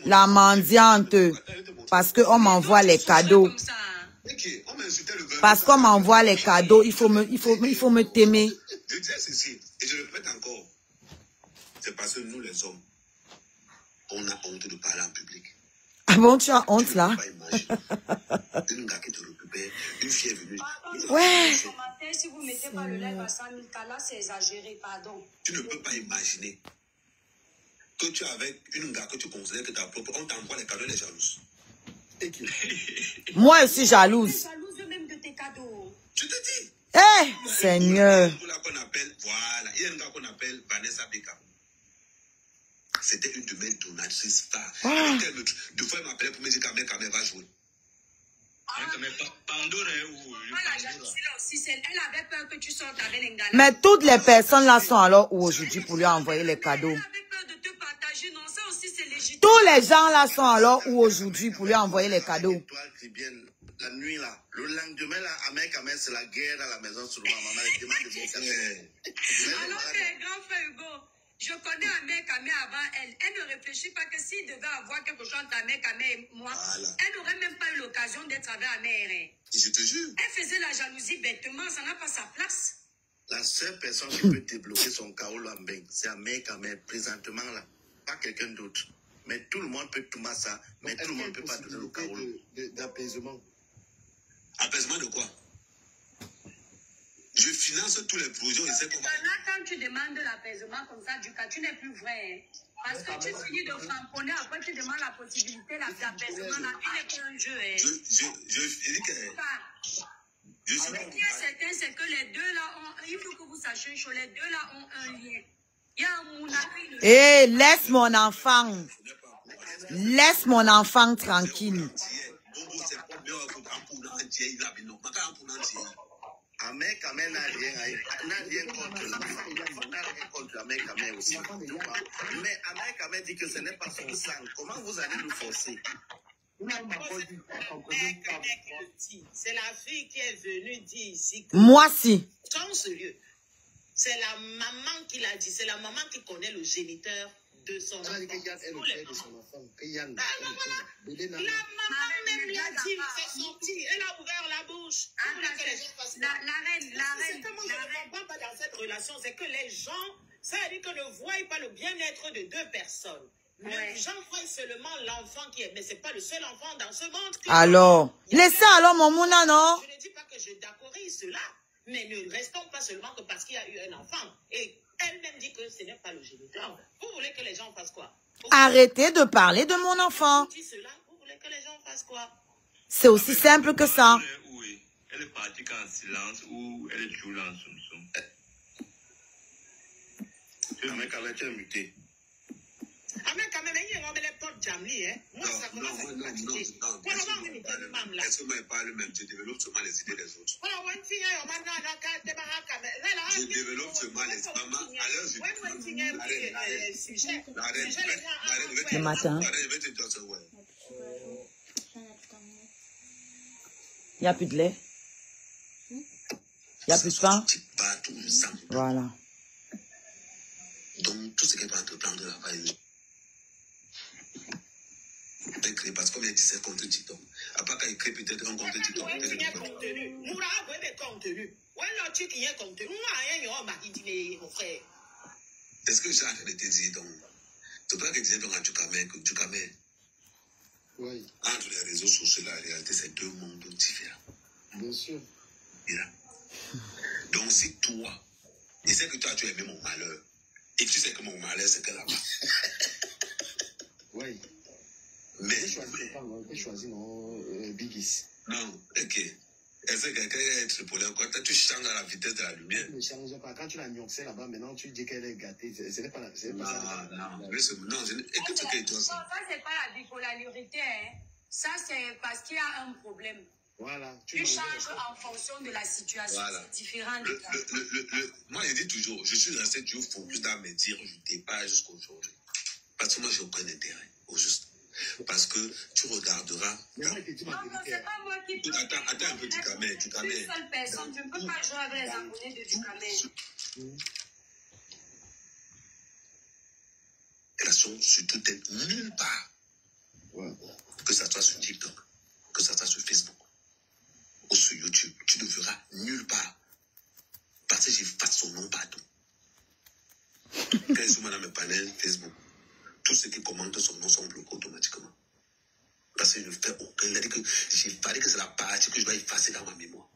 S2: La mendiante. Parce qu'on m'envoie les cadeaux. Parce qu'on m'envoie les cadeaux, il faut me t'aimer.
S1: Je disais ceci, et je le répète encore. C'est parce que nous, les hommes, on a honte de parler en public.
S2: Ah bon, tu as honte là?
S1: Une gars qui te récupère, une fille est venue.
S2: Ouais.
S6: Si vous ne mettez pas le lait à 100 000 cas, là, c'est exagéré, pardon.
S1: Tu ne peux pas imaginer que tu es avec une gars que tu considères que ta propre, on t'envoie les cadeaux, les jalouses.
S2: Moi aussi jalouse.
S6: Je suis jalouse même de tes cadeaux.
S1: Je te dis.
S2: Eh, Seigneur.
S1: Voilà, il y a une gars qu'on appelle Vanessa Beckham. C'était une de mes donatrices phares. Deux fois, elle m'appelait pour me dire qu'Ahmed Kamé va jouer.
S6: Elle avait peur que tu sortes avec les gars.
S2: Mais toutes les personnes là sont alors où aujourd'hui pour lui envoyer les cadeaux?
S6: Elle avait peur de te partager, non, ça aussi c'est légitime.
S2: Tous les gens là sont alors où aujourd'hui pour lui envoyer les cadeaux?
S3: La nuit là, le lendemain là, Ahmed Kamé, c'est la guerre dans la maison sur le maman. Elle demande de
S6: alors que grand frère Hugo, je connais Ahmed Kamé avant elle. Elle ne réfléchit pas que s'il devait avoir quelque chose entre Ahmed Kamé et moi, elle n'aurait même pas eu l'occasion d'être avec Ahmed.
S1: Je te jure.
S6: Elle faisait la jalousie bêtement, ça n'a pas sa place.
S3: La seule personne qui peut débloquer son chaos lambing, c'est Ahmed Kamé, présentement là. Pas quelqu'un d'autre. Mais tout le monde peut tomber ça, mais tout le monde ne peut pas donner le chaos. D'apaisement.
S1: Apaisement de quoi? Je finance tous les projets.
S6: Quand tu demandes l'apaisement comme ça, du cas, tu n'es plus vrai. Parce que tu finis de framponner, après tu demandes la possibilité, l'apaisement, là, il n'est qu'un jeu.
S1: Je dis que...
S6: Ce qui est certain, c'est que les deux là ont... Il faut que vous sachiez une chose, les deux là ont un lien. Il y a un mounapri.
S2: Eh, laisse mon enfant. Laisse mon enfant tranquille.
S3: Ahmed Kamé n'a rien contre l'enfant. N'a rien contre Ahmed Kamé aussi. Mais Ahmed Kamé dit que ce n'est pas son sang. Comment vous allez nous forcer?
S4: C'est la fille qui est venue dire ici.
S2: Moi si.
S4: Soyons sérieux. C'est la maman qui l'a dit. C'est la maman qui connaît le géniteur de son enfant. La maman même l'a dit. C'est sorti. Elle a ouvert la bouche.
S6: La reine.
S4: C'est comment je ne comprends pas dans cette relation. C'est que les gens, ça veut dire que ne voient pas le bien-être de deux personnes. Les gens voient seulement l'enfant qui est. Mais ce n'est pas le seul enfant dans ce monde.
S2: Alors, laissez alors mon mouna, non?
S4: Je ne dis pas que je d'accorder cela. Mais ne restons pas seulement que parce qu'il y a eu un enfant. Et elle-même dit que ce n'est pas le géniteur. Vous voulez que les gens fassent quoi?
S2: Arrêtez de parler de mon enfant.
S4: Vous voulez que les gens fassent quoi?
S2: C'est aussi simple que ça.
S5: Oui, elle est partie en silence ou elle est toujours là en soum-soum.
S3: Ahmed Kamé, tu es muté.
S4: Ahmed Kamé, il y a un pote Jamli, hein? Moi, ça commence à me fatiguer.
S1: Laisse-moi parler même, je développe seulement les idées des autres. Je développe seulement les mamans. Alors,
S2: Le matin. Il n'y a plus de lait. Il n'y a plus de pain. Voilà.
S1: Donc, tout ce qui est entreprendre là, va y parce qu'on vient de 17 contre 10 ans. À part quand il crée peut-être un contre 10 ans.
S4: contenu. Ouais, là, tu qui est contenu. Mon frère.
S1: C'est ce que j'ai en train de te dire, donc. C'est toi qui disais donc à Djukamé que Djukamé.
S3: Oui.
S1: Entre les réseaux sociaux et la réalité, c'est deux mondes différents.
S3: Bien sûr.
S1: Bien. Donc, si toi, je sais que toi, tu as aimé mon malheur, et tu sais que mon malheur, c'est que là-bas.
S3: Oui.
S1: Mais.
S3: J'ai choisi non, Bigis.
S1: Non, ok. Est-ce que quelqu'un est tripolé quoi? Tu changes à la vitesse de la lumière.
S3: Ne change pas. Quand tu l'as nuancé là-bas, maintenant tu dis qu'elle est gâtée. Ce n'est pas ça.
S1: Non, je ne. Écoute ce que toi.
S6: Ça, c'est pas la bipolarité, hein. Ça, c'est parce qu'il y a un problème.
S3: Voilà.
S6: Tu changes en fonction de la situation. Voilà. C'est différent.
S1: Moi, je dis toujours, je suis resté toujours focus dans mes dires, je dépasse jusqu'à aujourd'hui. Parce que moi, j'ai aucun intérêt, au juste. Parce que tu regarderas.
S6: Non, c'est pas moi qui peux.
S1: Attends un peu, Djukamé.
S6: Une seule personne, je ne peux pas jouer avec les abonnés de Djukamé.
S1: Relation sur tout est nulle part. Ouais. Que ça soit sur TikTok, que ça soit sur Facebook ou sur YouTube, tu ne verras nulle part. Parce que j'efface son nom partout. Quand je suis dans mes panels Facebook, tous ceux qui commentent son nom sont bloqués automatiquement. Parce qu'il ne fait aucun. Il a dit que j'ai fallu que c'est la partie que je dois effacer dans ma mémoire.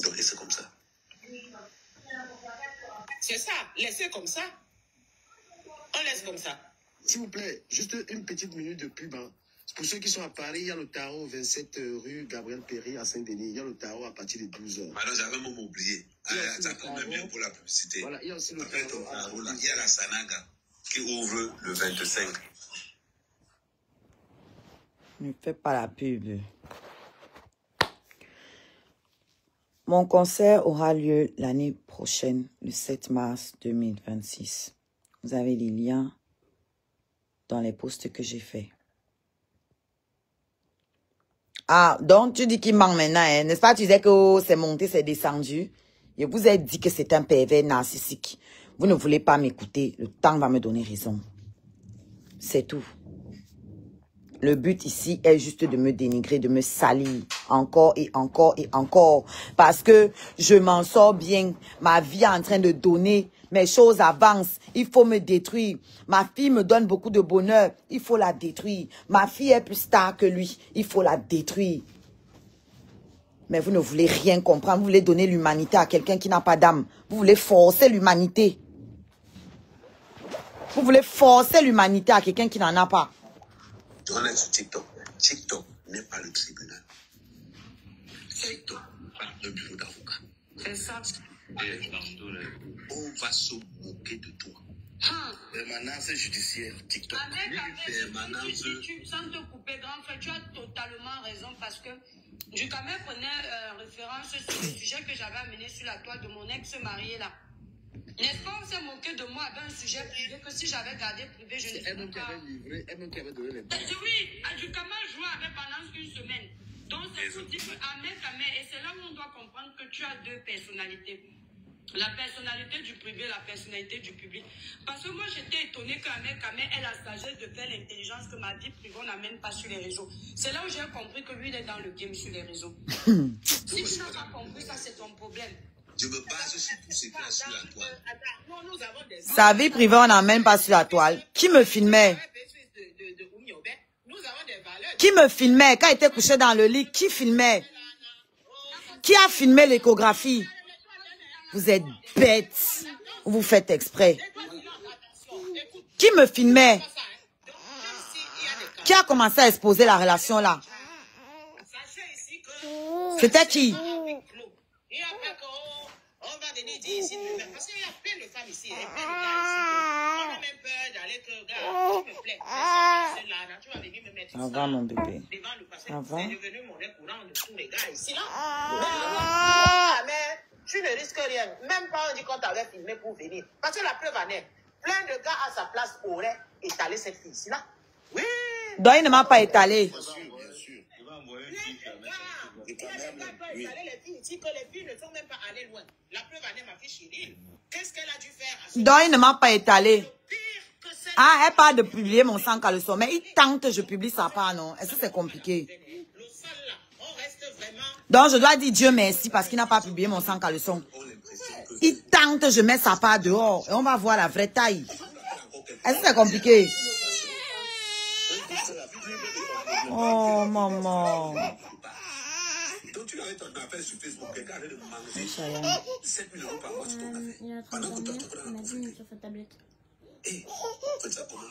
S1: Donc laissez comme ça.
S4: C'est ça, laissez comme ça. On laisse comme ça.
S3: S'il vous plaît, juste une petite minute de pub. Hein. Pour ceux qui sont à Paris, il y a le tarot 27 rue Gabriel Péry à Saint-Denis. Il y a le tarot à partir de 12h.
S1: Alors j'avais même oublié. Ça tombe bien pour la publicité.
S3: Voilà, il y a aussi le tarot.
S1: Il y a la Sanaga qui ouvre le 25.
S2: Ne fais pas la pub. Mon concert aura lieu l'année prochaine, le 7 mars 2026. Vous avez les liens dans les posts que j'ai faits. Ah, donc tu dis qu'il manque maintenant, hein? N'est-ce pas? Tu disais que oh, c'est monté, c'est descendu. Je vous ai dit que c'est un pervers narcissique. Vous ne voulez pas m'écouter. Le temps va me donner raison. C'est tout. Le but ici est juste de me dénigrer, de me salir encore et encore et encore. Parce que je m'en sors bien. Ma vie est en train de donner. Mes choses avancent. Il faut me détruire. Ma fille me donne beaucoup de bonheur. Il faut la détruire. Ma fille est plus star que lui. Il faut la détruire. Mais vous ne voulez rien comprendre. Vous voulez donner l'humanité à quelqu'un qui n'a pas d'âme. Vous voulez forcer l'humanité. Vous voulez forcer l'humanité à quelqu'un qui n'en a pas.
S1: On est sur TikTok. TikTok n'est pas le tribunal. TikTok n'est pas le bureau d'avocat.
S6: C'est ça.
S1: On va se moquer de toi.
S3: Permanence judiciaire, TikTok.
S6: Sans te couper, grand frère, tu as totalement raison parce que Djukamé prenait référence sur le sujet que j'avais amené sur la toile de mon ex-marié là. N'est-ce pas, on s'est moqué de moi avec un sujet privé que si j'avais gardé privé, je ne sais pas.
S3: Elle-même qui avait donné les balles.
S6: Oui, Djukamé jouait avec pendant une semaine. Donc c'est pour dire que et c'est là où on doit comprendre que tu as deux personnalités. La personnalité du privé, la personnalité du public. Parce que moi, j'étais étonnée qu'Amé ait la sagesse de faire l'intelligence que ma vie privée, on n'amène pas sur les réseaux. C'est là où j'ai compris que lui, il est dans le game sur les réseaux. Si tu n'as pas compris, ça, c'est ton problème.
S1: Je me base sur tout ce qu'il y a sur la toile.
S2: Sa vie privée, on n'amène pas sur la toile. Qui me filmait? Qui me filmait? Quand il était couché dans le lit, qui filmait? Qui a filmé l'échographie? Vous êtes bêtes. Vous faites exprès. Qui me filmait? Qui a commencé à exposer la relation là? C'était qui?
S4: Parce qu'il y a plein de femmes ici, plein de gars ici. On a même peur d'aller que, gars, s'il me plaît. Tu vas venir me mettre
S2: ça va, mon bébé.
S4: Devant le passé.
S2: Ça va?
S4: C'est devenu mon courant de tous les gars ici, là. Mais tu ne risques rien. Même pas on dit qu'on t'avait filmé pour venir. Parce que la preuve en est, plein de gars à sa place auraient étalé cette fille ici, là. Oui.
S2: Donc, il ne m'a pas étalé.
S4: Bien sûr. Il va envoyer une fille. Les gars peuvent étaler les filles ici, que les filles ne sont même pas allées loin. La preuve en est ma fille Chirine. Qu'est-ce qu'elle a dû faire à ce
S2: Donc, il ne m'a pas étalé. Ah, elle parle de publier mon sang caleçon. Mais il tente que je publie sa part, non? Est-ce que c'est compliqué? Donc, je dois dire Dieu merci parce qu'il n'a pas publié mon sang caleçon. Il tente, je mets sa part dehors et on va voir la vraie taille. Est-ce que c'est compliqué? Oh, maman.
S1: Donc tu avais ton affaire sur Facebook, quelqu'un avait demandé 7 000 € par mois sur ton affaire.
S7: Il a
S1: Pendant que toi, tu
S7: on m'a dit sur sa tablette.
S1: Eh, faites ça comment?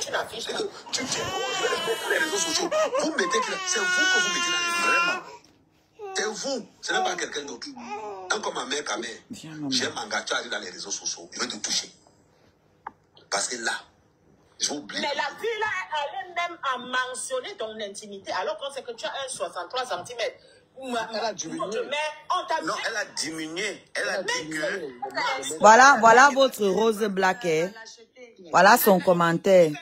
S4: Tu l'affiches là.
S1: Les réseaux sociaux, vous mettez que c'est vous que vous mettez là. Vraiment. C'est vous, ce n'est pas quelqu'un d'autre. Un comme ma mère, j'ai un manga, tu as dit dans les réseaux sociaux, il veut te toucher. Parce que là, je vais oublier.
S4: Mais la fille là, elle est même à mentionner ton intimité, alors qu'on sait que tu as un 63 cm.
S3: Elle a diminué. Non, elle a diminué. Elle a diminué.
S2: Voilà votre rose black. Voilà son commentaire.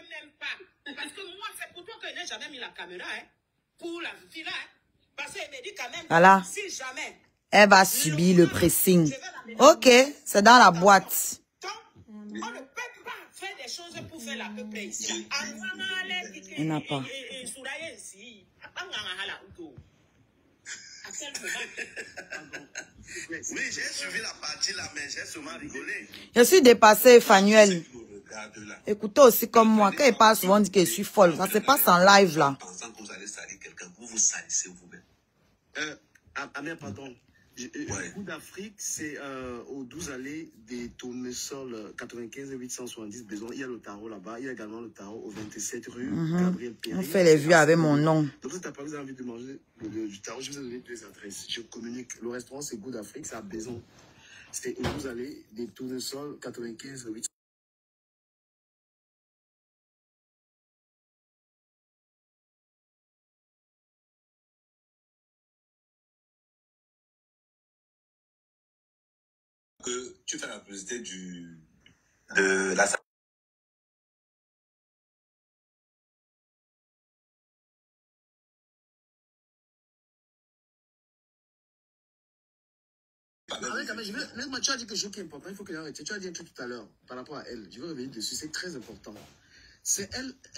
S4: Parce que moi, c'est pour toi que je n'ai jamais mis la caméra, hein, pour la fille là. Parce qu'elle me dit quand même,
S2: voilà.
S4: Si jamais
S2: elle va subir le pressing. Ok, c'est dans la boîte.
S4: On ne peut pas faire des choses pour faire la peu près ici.
S2: Il n'a pas.
S3: Oui, j'ai suivi la partie là, mais j'ai seulement rigolé.
S2: Je suis dépassée, Fanuel. Écoutez aussi comme moi, quand il parle souvent, on dit que je suis folle. Ça se passe en live là.
S1: Pensant que vous allez salir quelqu'un, vous vous salissez vous-même.
S3: Amir, pardon. Le coup d'Afrique, c'est aux 12 allées des tournesols 95 et 870 Beson. Il y a le tarot là-bas. Il y a également le tarot au 27 rue Gabriel Péry.
S2: On fait les vues avec mon nom.
S3: Donc, si tu n'as pas envie de manger du tarot, je vais vous donner 2 adresses. Je communique. Le restaurant, c'est Good d'Afrique, c'est à Beson. C'est aux 12 allées des tournesols 95 et 870.
S1: Que tu fais la publicité de la
S3: Laisse-moi, tu as dit quelque chose qui est important, il faut que j'arrête. Tu as dit un truc tout à l'heure par rapport à elle. Je vais revenir dessus, c'est très important. C'est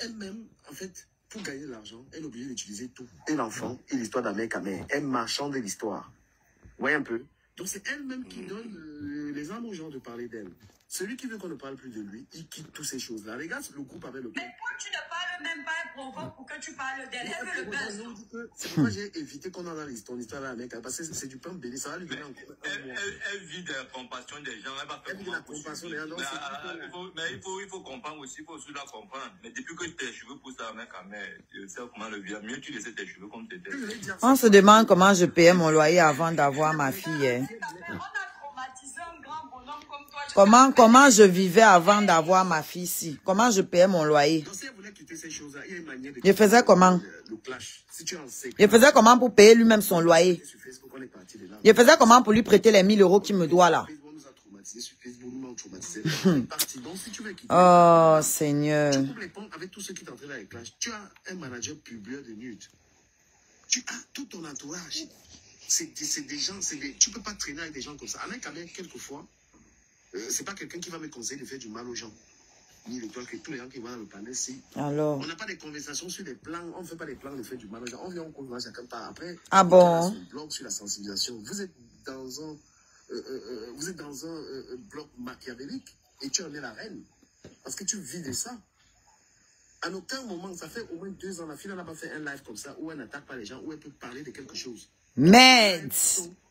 S3: elle-même, en fait, pour gagner de l'argent, elle est obligée d'utiliser tout. Et l'enfant, et l'histoire d'Amé Kamé. Elle marchande de l'histoire. Vous voyez un peu? Donc c'est elle-même qui donne les armes aux gens de parler d'elle. Celui qui veut qu'on ne parle plus de lui, il quitte toutes ces choses-là. Les gars, le groupe avait le plan.
S6: Mais pourquoi tu ne parles même pas, elle provoque pour que tu parles d'elle? Elle veut le buzz.
S3: C'est pourquoi j'ai évité qu'on en a ton histoire là, mec. Parce que c'est du pain béni, ça va lui donner un coup.
S5: Elle vit de la compassion des gens. Elle vit de la compassion des gens. Mais il faut comprendre aussi, il faut aussi la comprendre. Mais depuis que tes cheveux poussent à la mec, tu sais comment le vivre. Mieux tu laisses tes cheveux comme tu étais.
S2: On se demande comment je payais mon loyer avant d'avoir ma fille. Hein. Comment je vivais avant d'avoir ma fille ici? Comment je payais mon loyer? Je faisais comment? Je faisais comment pour payer lui-même son loyer? Je faisais comment pour lui prêter les 1000 € qu'il me doit là? Oh Seigneur.
S3: Avec tous ceux qui t'entraînent avec Clash, tu as un manager publieur de nude. Tu as tout ton entourage. C'est des gens, tu peux pas traîner avec des gens comme ça. Avec quelquefois, c'est pas quelqu'un qui va me conseiller de faire du mal aux gens. Ni le toi que tous les gens qui vont dans le panel, si.
S2: Alors.
S3: On n'a pas des conversations sur des plans, on ne fait pas des plans de faire du mal aux gens. On vient, on convoit chacun par après.
S2: Ah bon?
S3: On blog sur la sensibilisation. Vous êtes dans un bloc machiavélique et tu en es la reine. Parce que tu vis de ça. À aucun moment, ça fait au moins 2 ans, la fille n'a pas fait un live comme ça où elle n'attaque pas les gens, où elle peut parler de quelque chose.
S2: Merde.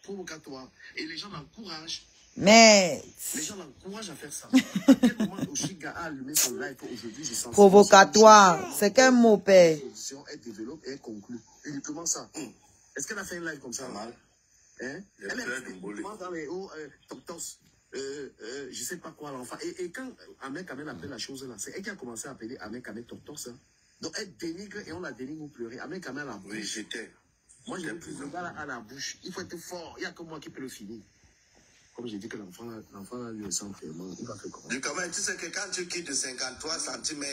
S3: Provocatoire. Et les gens l'encouragent.
S2: Merde.
S3: Les gens l'encouragent à faire ça. À quel moment Oshiga a allumé son live aujourd'hui, j'ai senti.
S2: Provocatoire. C'est qu'un mot, père.
S3: Elle développe et elle conclut. Uniquement ça. Est-ce qu'elle a fait un live comme ça? Mal. Hein? Elle est dans les hauts toctos. Je sais pas quoi l'enfant. Et quand Ahmed Kamel appelle la chose là, c'est elle qui a commencé à appeler Ahmed Kamel toctos. Hein? Donc elle dénigre et on la dénigre ou pleurer. Ahmed Kamel a la bouche.
S1: Oui, j'étais.
S3: Moi, j'ai plus de gars à la bouche. Il faut être fort. Il n'y a que moi qui peux le finir. Comme j'ai dit que l'enfant lui ressemble vraiment. Il va faire comment?
S8: Quand même, tu sais que quand tu quittes de 53 cm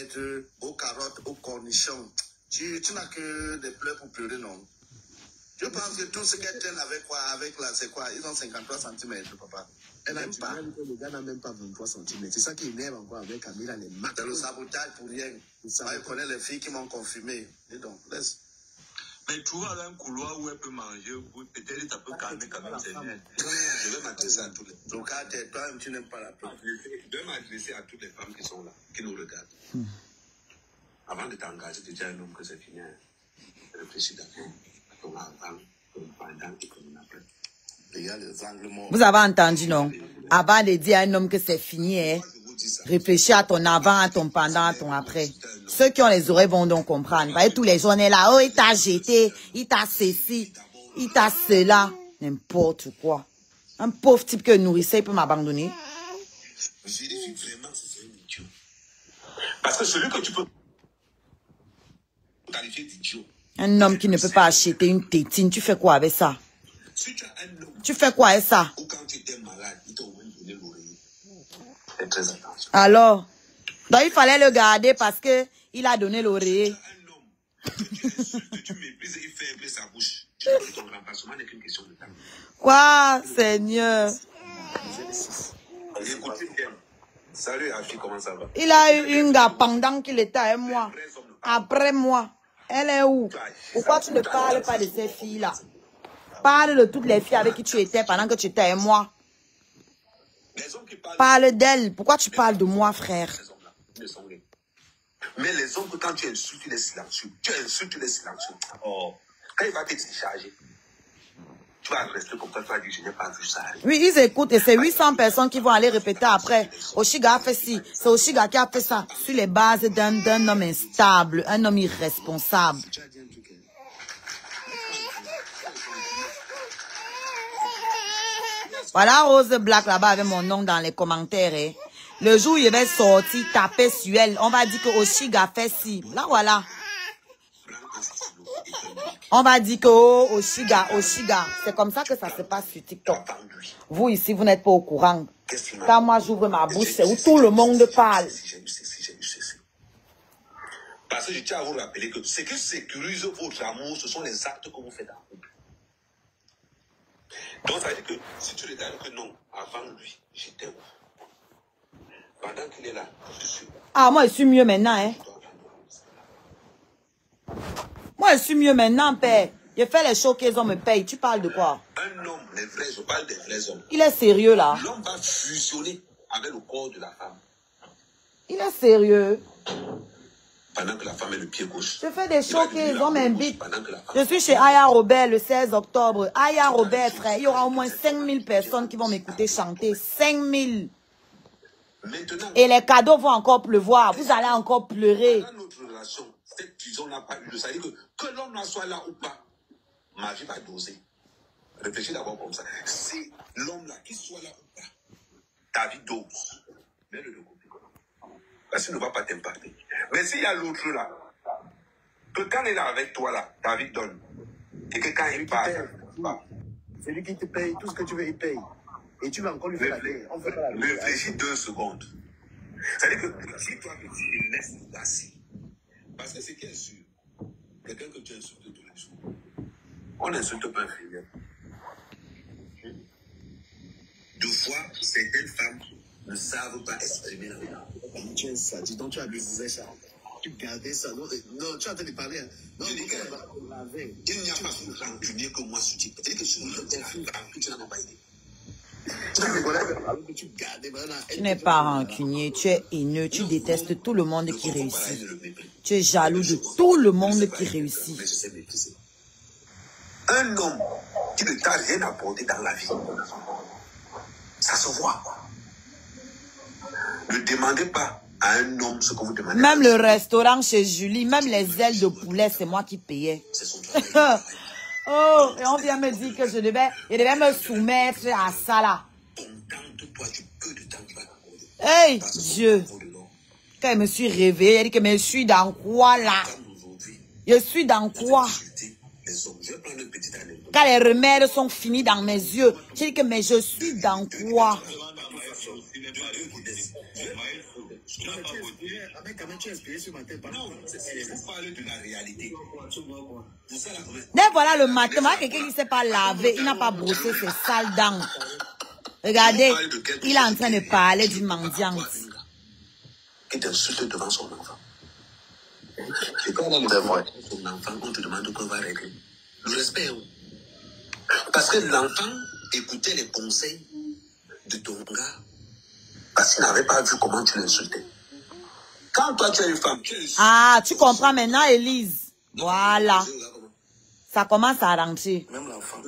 S8: aux carottes, aux cornichons, tu n'as que des pleurs pour pleurer, non? Je pense que tout ce qu'elle traîne avec quoi? Avec là, c'est quoi? Ils ont 53 cm, papa.
S3: Elle a pas. Le gars n'a même pas 23 cm. C'est ça qui énerve encore avec Camille.
S8: C'est le sabotage pour rien. Moi, je connais les filles qui m'ont confirmé. Et donc, laisse.
S5: Mais tu vois un couloir où elle peut manger, peut-être ça peut calmer quand même ses nerfs.
S1: Je vais m'adresser à tous les... Donc, toi, tu n'aimes pas la paix. Je vais m'adresser à toutes les femmes qui sont là, qui nous regardent. Avant de t'engager, tu dis à un homme que c'est fini. Réfléchis d'abord à ton avant, ton pendant et ton après. Regarde les angles morts.
S2: Vous avez entendu, non? Avant de dire à un homme que c'est fini, hein? Réfléchis à ton avant, à ton pendant, à ton après. Ceux qui ont les oreilles vont donc comprendre. Voyez, tous les jours, on est là. Oh, il t'a jeté, il t'a ceci, il t'a cela. N'importe quoi. Un pauvre type que nourrissait, il peut m'abandonner.
S1: Vérifie vraiment si c'est un idiot. Parce que celui que tu peux qualifier d'idiot.
S2: Un homme qui ne peut pas acheter une tétine, tu fais quoi avec ça?
S1: Si tu as un homme,
S2: tu fais quoi avec ça?
S1: Ou quand tu étais malade, il t'a au moins donné l'oreiller. Fais très attention.
S2: Alors, donc il fallait le garder parce que il a donné l'oreiller.
S1: Un homme que tu insultes, que tu méprises et il ferme sa bouche. Ton remplacement n'est qu'une question de temps.
S2: Quoi, Seigneur?
S1: Écoutez bien. Salut Afi, comment ça va?
S2: Il a eu une gars pendant qu'il était avec moi. Après moi. Elle est où? Pourquoi tu ne parles pas de ces filles-là? Parle de toutes les filles avec qui tu étais pendant que tu étais avec moi. Parle d'elles. Pourquoi tu parles de moi, frère?
S1: Mais les hommes, quand tu insultes, tu les silencieux. Tu insultes, tu les silencieux. Oh. Quand il va te décharger, tu vas rester comme ça, tu vas dire, je n'ai pas vu ça.
S2: Oui, ils écoutent et c'est 800 personnes qui vont aller répéter après. Oshiga a fait ci, c'est Oshiga qui a fait ça. Sur les bases d'un homme instable, un homme irresponsable. Voilà Rose Black là-bas avec mon nom dans les commentaires. Hein. Le jour où il va sortir, taper sur elle, on va dire que Oshiga fait ci. Là voilà. On va dire que oh, Oshiga. C'est comme ça que ça se passe sur TikTok. Vous ici, vous n'êtes pas au courant. Quand moi j'ouvre ma bouche, c'est où tout le monde parle.
S1: Parce que je tiens à vous rappeler que ce qui sécurise votre amour, ce sont les actes que vous faites en couple. Donc ça veut dire que si tu regardes que non, avant lui, j'étais où? Pendant qu'il est là, je suis où?
S2: Ah, moi je suis mieux maintenant, hein. Moi, je suis mieux maintenant, père. Je fais les showcases, on me paye. Tu parles de quoi?
S1: Un homme, les vrais, je parle des vrais hommes.
S2: Il est sérieux, là.
S1: L'homme va fusionner avec le corps de la femme.
S2: Il est sérieux.
S1: Pendant que la femme est le pied gauche.
S2: Je fais des showcases, on m'invite. Je suis chez Aya Robert le 16 octobre. Aya Robert, frère, il y aura au moins 5000 personnes qui vont m'écouter chanter. 5000.
S1: Maintenant,
S2: et les cadeaux vont encore pleuvoir. Vous allez encore pleurer.
S1: Dans notre relation, cette fusion n'a pas eu. Ça veut dire que l'homme soit là ou pas, ma vie va doser. Réfléchis d'abord comme ça. Si l'homme là, qu'il soit là ou pas, ta vie dose. Mets-le de côté. Parce qu'il ne va pas t'impacter. Mais s'il y a l'autre là, que quand il est là avec toi là, ta vie donne. Et que quand il part,
S3: c'est lui qui te paye, tout ce que tu veux, il paye. Et tu vas encore lui faire la paix.
S1: Réfléchis 2 secondes. C'est-à-dire que si toi, tu laisses assis, parce que c'est qui est sûr, quelqu'un que tu insultes tous les jours, on n'insulte pas un inférieur. Deux fois, certaines femmes ne savent pas exprimer la vie.
S3: Tu es ça, dis donc tu abusais ça. Tu gardais ça. Non, tu es en train de parler. Non,
S1: il n'y a pas de rancunier que moi je dis. C'est-à-dire que sur le rancune, tu n'as pas idée.
S2: Tu n'es pas rancunier, tu es haineux, tu détestes tout le monde qui réussit. Tu es jaloux de tout le monde qui réussit.
S1: Un homme qui ne t'a rien apporté dans la vie, ça se voit. Ne demandez pas à un homme ce que vous demandez.
S2: Même le restaurant chez Julie, même les ailes de poulet, c'est moi qui payais. Oh, et on vient me dire que je devais me soumettre à ça là. Hey, Dieu. Quand je me suis réveillée, elle dit que mais je suis dans quoi là? Je suis dans quoi? Quand les remèdes sont finis dans mes yeux, j'ai dit que mais je suis dans quoi? Mais voilà le matin, quelqu'un qui ne s'est pas lavé, il n'a pas brossé ses sales dents. Regardez, il est en train de parler d'une mendiante.
S1: Qui t'insulte devant son enfant. Et quand on a ton enfant, on te demande qu'on va régler. Le respect, hein. Parce que l'enfant écoutait les conseils de ton gars. Parce qu'il n'avait pas vu comment tu l'insultais. Quand toi, tu as une femme, tu es...
S2: Ah, tu comprends maintenant, Élise. Voilà. Ça commence à rentrer.
S1: Même l'enfant,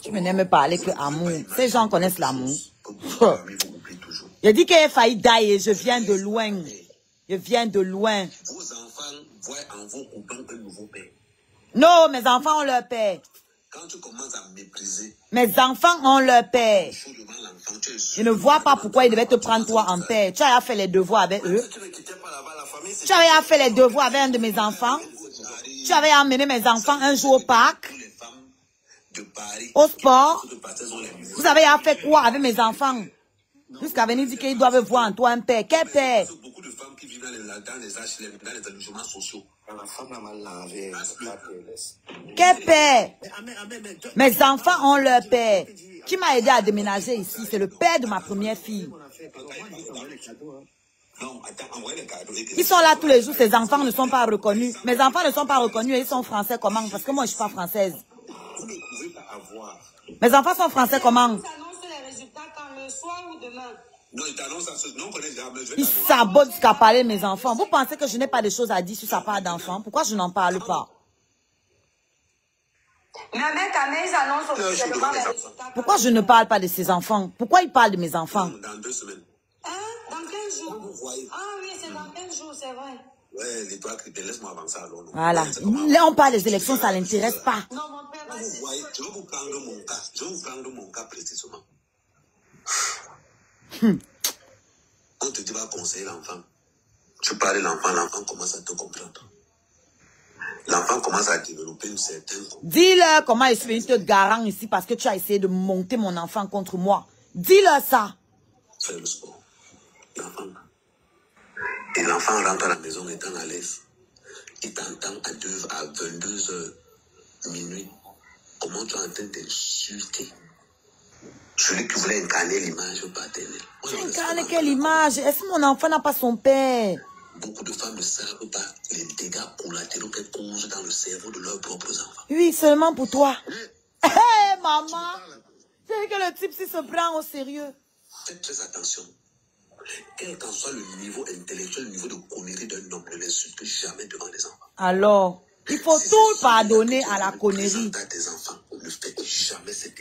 S2: tu me n'aimes parler que amour. Ces gens connaissent l'amour. Je dis qu'il a failli dailler. Je viens de loin. Je viens de loin.
S1: Vos enfants voient en vos copains un nouveau père.
S2: Non, mes enfants ont leur père.
S1: Quand tu commences à mépriser,
S2: mes enfants ont leur père. Je ne vois pas pourquoi ils devaient te prendre toi en père. Tu as fait les devoirs avec eux. Tu avais fait les devoirs avec un de mes enfants. Tu avais amené mes enfants un jour au parc, au sport. Vous avez fait quoi avec mes enfants? Jusqu'à venir dire qu'ils doivent voir en toi un père. Quel père?
S1: Beaucoup de femmes qui vivent dans les HLM, dans les logements sociaux.
S2: Quel père? Mes enfants ont leur père. Qui m'a aidé à déménager ici? C'est le père de ma première fille. Ils sont là tous les jours, ces enfants ne sont pas reconnus. Mes enfants ne sont pas reconnus et ils sont français comment? Parce que moi je ne suis pas française. Mes enfants sont français comment? Ils sabotent jusqu'à parler de mes enfants. Vous pensez que je n'ai pas de choses à dire sur sa part d'enfant? Pourquoi je n'en parle pas? Pourquoi je ne parle pas de ses enfants? Pourquoi ils parlent de mes enfants?
S1: Dans 2 semaines.
S6: Dans 15 jours. Ah oui, c'est dans 15 jours, c'est vrai.
S1: Ouais, les trois critères, laisse-moi avancer alors.
S2: Voilà. Là, on parle des élections, ça ne l'intéresse pas.
S6: Non, mon père,
S1: je vais vous prendre mon cas. Je vais vous prendre mon cas précisément. On te dit va conseiller l'enfant. Tu parles de l'enfant, l'enfant commence à te comprendre. L'enfant commence à développer une certaine...
S2: Dis-leur comment je suis venu te garant ici parce que tu as essayé de monter mon enfant contre moi. Dis-leur ça.
S1: Fais le sport. L'enfant. Et l'enfant rentre à la maison étant à l'aise. Il t'entend à 22h minuit. Comment tu es en train d'insulter celui qui voulait incarner l'image paternelle.
S2: Tu incarnes quelle image? Est-ce que mon enfant n'a pas son père?
S1: Beaucoup de femmes ne savent pas les dégâts collatéraux qu'elles causent dans le cerveau de leurs propres enfants.
S2: Oui, seulement pour toi. Hé, hey, maman! C'est que le type, s'il se prend au sérieux.
S1: Faites très attention. Quel qu'en soit le niveau intellectuel, le niveau de connerie d'un homme, ne l'insulte jamais devant les enfants.
S2: Alors, il faut tout pardonner à la connerie.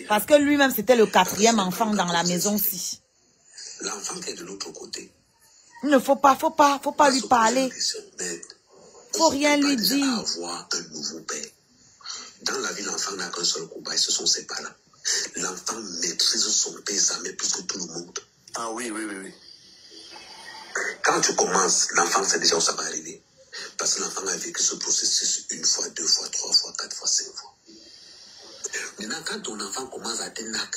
S2: Parce que lui-même, c'était le 4e enfant dans la maison-ci.
S1: L'enfant qui est de l'autre côté.
S2: Il ne faut pas lui parler. Faut rien lui dire.
S1: Avoir un nouveau père. Dans la vie, l'enfant n'a qu'un seul combat, ce sont ses parents. L'enfant maîtrise son père, sa mère plus que tout le monde. Ah oui. Quand tu commences, l'enfant sait déjà où ça va arriver. Parce que l'enfant a vécu ce processus 1 fois, 2 fois, 3 fois, 4 fois, 5 fois. Maintenant, quand ton enfant commence à t'énac,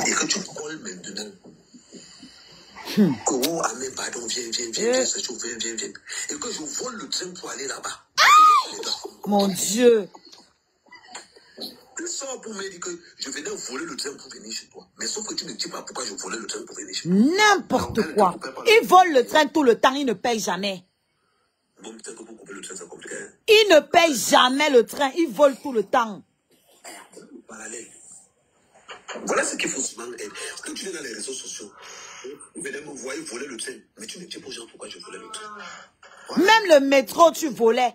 S1: et que tu colles maintenant, oh, Amé, pardon, viens, et que je vole le train pour aller là-bas.
S2: Mon Dieu.
S1: Il sort pour me dire que je venais voler le train pour venir chez toi. Mais sauf que tu ne dis pas pourquoi je volais le train pour venir chez toi.
S2: N'importe quoi. Il vole le train tout le temps, il ne paye jamais.
S1: Bon, peut-être que pour couper le train, c'est compliqué.
S2: Il ne paye jamais le train, il vole tout le temps.
S1: Parallèle. Voilà ce qu'il faut souvent être. Quand tu es dans les réseaux sociaux, vous venez me voir voler le train. Mais tu ne dis pas aux gens pourquoi je volais le train.
S2: Même le métro, tu volais.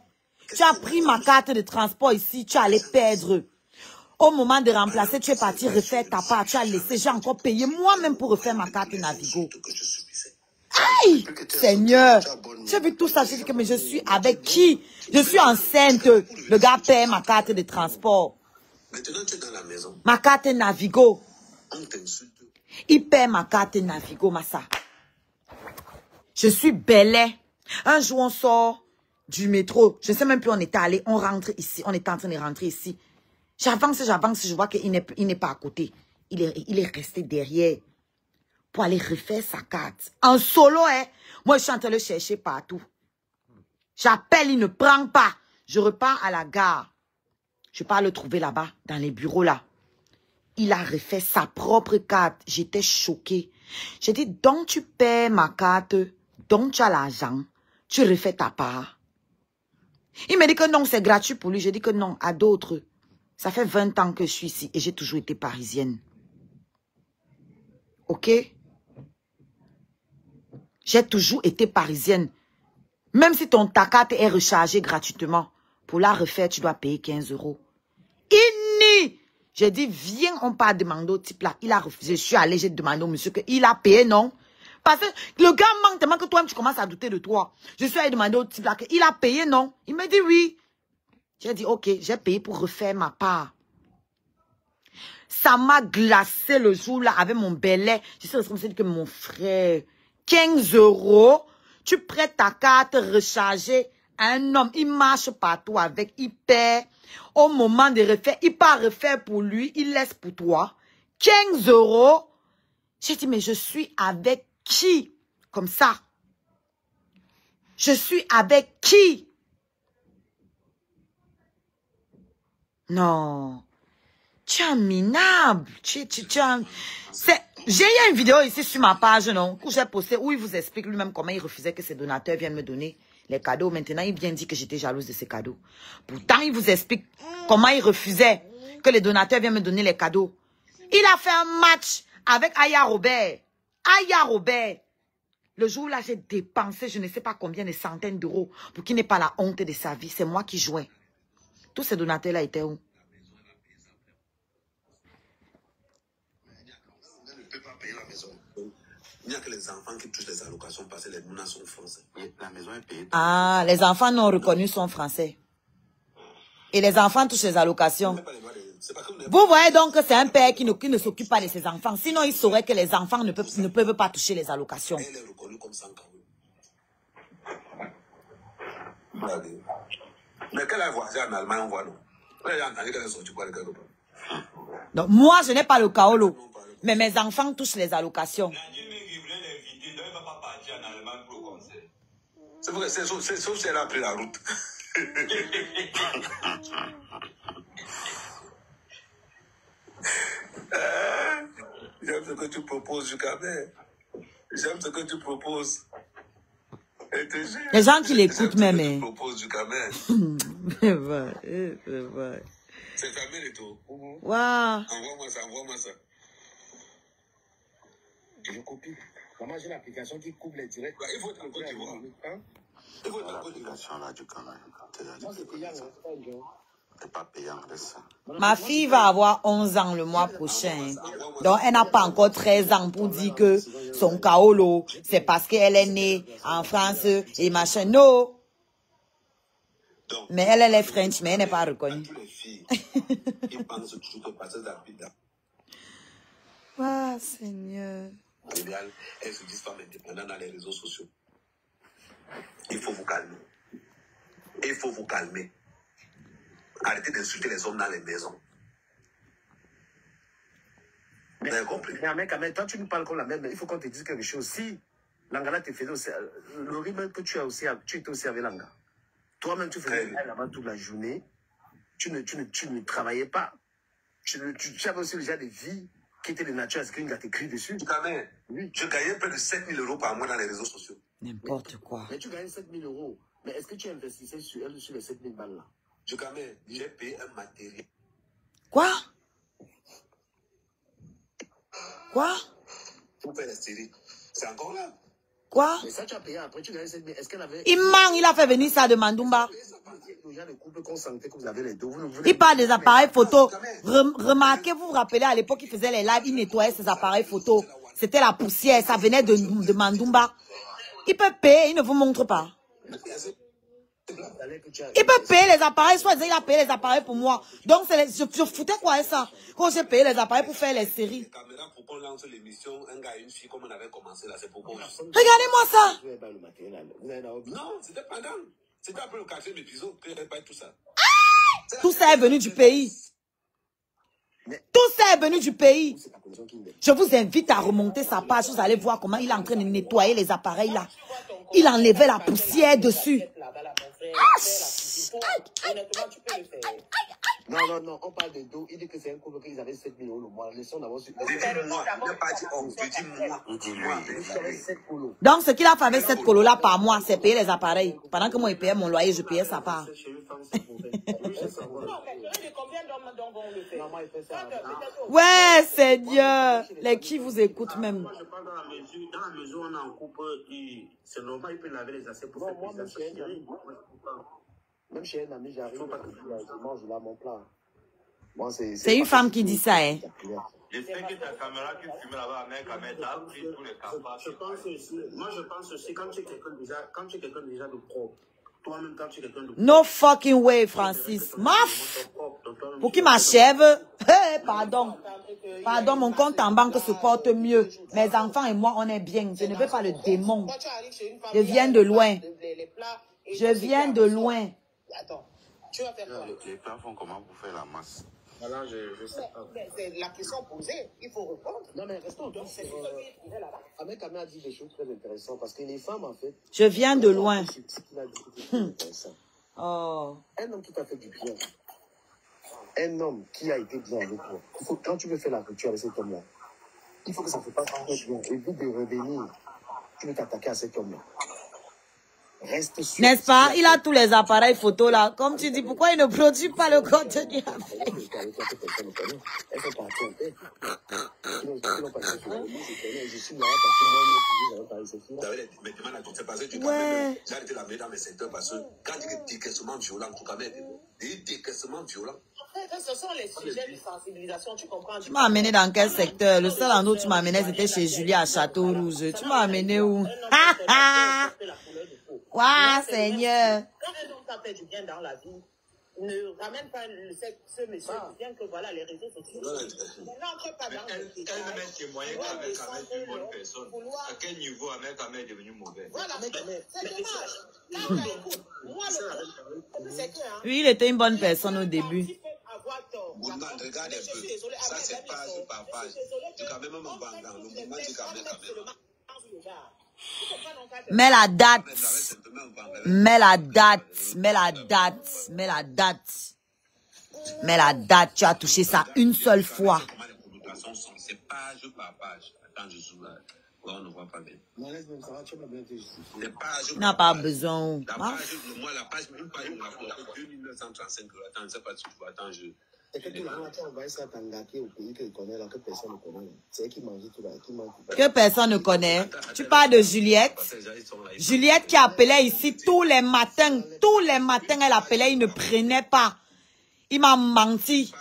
S2: Tu as pris ma carte de transport ici, tu allais perdre. Au moment de remplacer, tu es parti refaire ta part, tu as laissé, j'ai encore payé moi-même pour refaire ma carte Navigo. Aïe, Seigneur, j'ai vu tout ça, j'ai dit que mais je suis avec qui? Je suis enceinte. Le gars paie ma carte de transport.
S1: Maintenant, tu es dans la maison.
S2: Ma carte Navigo.
S1: On t'insulte.
S2: Il paie ma carte Navigo, Massa. Je suis belle. Un jour, on sort du métro. Je ne sais même plus où on était allé. On rentre ici. On est en train de rentrer ici. J'avance. Je vois qu'il n'est pas à côté. Il est resté derrière pour aller refaire sa carte. En solo, hein. Moi, je suis en train de le chercher partout. J'appelle, il ne prend pas. Je repars à la gare. Je pars le trouver là-bas, dans les bureaux là. Il a refait sa propre carte. J'étais choquée. J'ai dit, donc tu paies ma carte, donc tu as l'argent, tu refais ta part. Il me dit que non, c'est gratuit pour lui. Je dis que non, à d'autres. Ça fait 20 ans que je suis ici et j'ai toujours été parisienne. Ok? J'ai toujours été parisienne. Même si ta carte est rechargée gratuitement, pour la refaire, tu dois payer 15 €. Inni! J'ai dit, viens, on part demander au type là. Il a refusé. Je suis allée, j'ai demandé au monsieur qu'il a payé, non? Parce que le gars manque tellement que toi-même, tu commences à douter de toi. Je suis allée demander au type là qu'il a payé, non? Il me dit oui. J'ai dit, ok, j'ai payé pour refaire ma part. Ça m'a glacé le jour là avec mon belai. Je suis responsable que mon frère, 15 €, tu prêtes ta carte rechargée à un homme, il marche partout avec, il paie. Au moment de refaire, il part refaire pour lui, il laisse pour toi. 15 €. J'ai dit, mais je suis avec qui? Comme ça. Je suis avec qui? Non. Tu es minable. J'ai une vidéo ici sur ma page, non, que j'ai postée, où il vous explique lui-même comment il refusait que ses donateurs viennent me donner les cadeaux. Maintenant, il vient dire que j'étais jalouse de ces cadeaux. Pourtant, il vous explique comment il refusait que les donateurs viennent me donner les cadeaux. Il a fait un match avec Aya Robert. Aya Robert. Le jour-là, j'ai dépensé je ne sais pas combien de centaines d'euros pour qu'il n'ait pas la honte de sa vie. C'est moi qui jouais. Tous ces donateurs-là étaient où?
S1: Il n'y a que les enfants qui touchent les allocations parce que les mounas sont français. La maison est payée.
S2: Ah, les enfants non reconnus sont français. Et les enfants touchent les allocations. Vous voyez donc que c'est un père qui ne s'occupe pas de ses enfants. Sinon, il saurait que les enfants ne peuvent pas toucher les allocations.
S1: Elle est reconnue comme Sankarou. Mais qu'elle a voyagé en Allemagne, on voit non. Elle a entendu qu'elle est sortie pour aller quelque part.
S2: Donc, moi, je n'ai pas le kaolo. Mais mes enfants touchent les allocations.
S1: C'est vrai, c'est sauf si elle a pris la route. J'aime ce que tu proposes, Jukamé. J'aime ce que tu proposes.
S2: Les gens qui l'écoutent même.
S1: Tu proposes, Jukamé.
S2: C'est vrai.
S1: C'est fermé le tout.
S2: Waouh.
S1: Envoie-moi ça, envoie-moi ça.
S3: Je copie. Comment j'ai l'application qui coupe les directs?
S1: Il faut être en Côte d'Ivoire. Il faut être en Côte d'Ivoire.
S8: Là, du Cameroun. C'est pas payant avec ça.
S2: Ma fille va avoir 11 ans le mois prochain. Donc, elle n'a pas encore 13 ans pour dire que son kaolo, c'est parce qu'elle est née en France et machin. Non. Mais elle est French, mais elle n'est pas reconnue.
S1: Toutes les filles qui pensent toujours que passer d'habitude.
S2: Ah, Seigneur.
S1: Elles se disent femmes indépendantes dans les réseaux sociaux. Il faut vous calmer. Il faut vous calmer. Arrêtez d'insulter les hommes dans les maisons. Vous avez compris?
S3: Mais toi, tu nous parles comme la même. Il faut qu'on te dise quelque chose. Si Langala te faisait aussi, le rythme que tu étais aussi avec Langa. Toi-même, tu faisais là-bas toute la journée. Tu ne travaillais pas. Tu avais aussi déjà des vies qui étaient de nature. Est-ce qu'il y a écrit dessus?
S1: Oui. Je gagnais près de 7 000 € par mois dans les réseaux sociaux.
S2: N'importe quoi.
S3: Mais tu gagnais 7 000 €. Mais est-ce que tu investissais sur les 7 000 balles là?
S1: J'ai payé un matériel.
S2: Quoi? Quoi?
S1: Pour faire les séries. C'est encore là.
S2: Quoi?
S3: Mais ça, tu as payé après, tu gagnais 7 000. Est-ce qu'elle avait...
S2: Il manque, il a fait venir ça de Mandumba. Il parle des appareils photo. Remarquez, vous vous rappelez, à l'époque, il faisait les lives, il nettoyait ses appareils photo. C'était la poussière, ça venait de Mandumba. Il peut payer, il ne vous montre pas. Il peut payer les appareils, soit il a payé les appareils pour moi. Donc, je foutais quoi ça? Quand j'ai payé les appareils pour faire les séries.
S1: Les caméras pour qu'on lance l'émission, un gars et une fille, comme on avait commencé là, c'est pour qu'on...
S2: Regardez-moi ça.
S1: Non, c'était pendant. C'était après le 4e épisode que j'avais pas tout ça.
S2: Tout ça est venu du pays. Tout ça est venu du pays. Je vous invite à remonter sa page. Vous allez voir comment il est en train de nettoyer les appareils là. Il enlevait la poussière dessus.
S3: Honnêtement, tu peux le faire. Non, on parle de dos. Il dit que c'est un couple qu'ils avaient 7 000 € le mois. Laissons d'abord sur.
S1: Je dis moi, je n'ai pas dit on, je dis moi. Je dis moi.
S2: Donc, ce qu'il a fait avec cette colo-là par mois, c'est payer les appareils. Pendant que moi, il payait mon loyer, je payais sa part. Ouais, Seigneur. Les qui vous écoutent même.
S3: Moi, je parle dans la mesure où on est en couple, c'est normal, il peut laver les assiettes pour faire plaisir. Même chez un ami, j'arrive, je mange là mon plat.
S2: C'est une femme qui dit ça, hein.
S5: Je sais que ta caméra qui filme là-bas, mec, t'as pris tous les capas.
S3: Moi, je pense aussi, quand tu es quelqu'un déjà de propre, toi-même, quand tu es quelqu'un de propre.
S2: No fucking way, Francis. Maf! Pour qui m'achève? Hey, pardon. Pardon, mon compte en banque se porte mieux. Mes enfants et moi, on est bien. Je ne veux pas le démon. Je viens de loin. Je viens de loin.
S3: Attends, tu vas faire quoi?
S1: Les plats font comment pour faire la masse?
S3: Voilà, je sais pas. C'est la question posée, il faut répondre. Non, mais restons donc. Ahmed Kamé a dit des choses très intéressantes parce que les femmes, en fait.
S2: Je viens de loin. Oh.
S3: Un homme qui t'a fait du bien. Un homme qui a été bien avec toi. Quand tu veux faire la rupture avec cet homme-là, il faut que ça ne se passe pas très bien. Évite de revenir. Tu veux t'attaquer à cet homme-là.
S2: N'est-ce pas? Il a tous les appareils photo là. Comme tu dis, pourquoi il ne produit pas le contenu avec? Ouais.
S1: J'ai arrêté la mettre dans mes secteurs parce que quand il dit décaissement violent, tout quand même, il dit décaissement violent.
S3: Ce sont les sujets de sensibilisation, tu comprends?
S2: Tu m'as amené dans quel secteur? Le seul endroit où tu m'as amené, c'était chez Julie à Château-Rouge. Tu m'as amené où? Waouh, Seigneur.
S3: Quand un homme t'a fait du bien dans la vie, ne ramène pas ce monsieur bien que voilà les réseaux sociaux. N'entre pas dans le détail.
S5: Quand même témoigner qu'avec une bonne personne, à quel niveau Ahmed Kamé est devenu mauvais?
S3: Voilà, c'est dommage.
S2: Oui, il était une bonne personne au début.
S1: Regarde un peu. Ça, c'est page par page. Tu quand même un bandant. Le moment du quand même.
S2: Mets la date. Mets la date. Mets la date. Mets la date. Mets la date. Tu as touché ça une seule fois.
S1: C'est page par page. Attends, je joue là. On ne voit pas bien.
S2: Tu n'as pas besoin.
S1: La page, moi, la page, une page, on a fait 2935 €. Attends, je ne sais pas si tu vois. Attends, je.
S2: Que personne ne connaît. Tu parles de Juliette. Juliette qui appelait ici tous les matins. Tous les matins, elle appelait, il ne prenait pas. Il m'a menti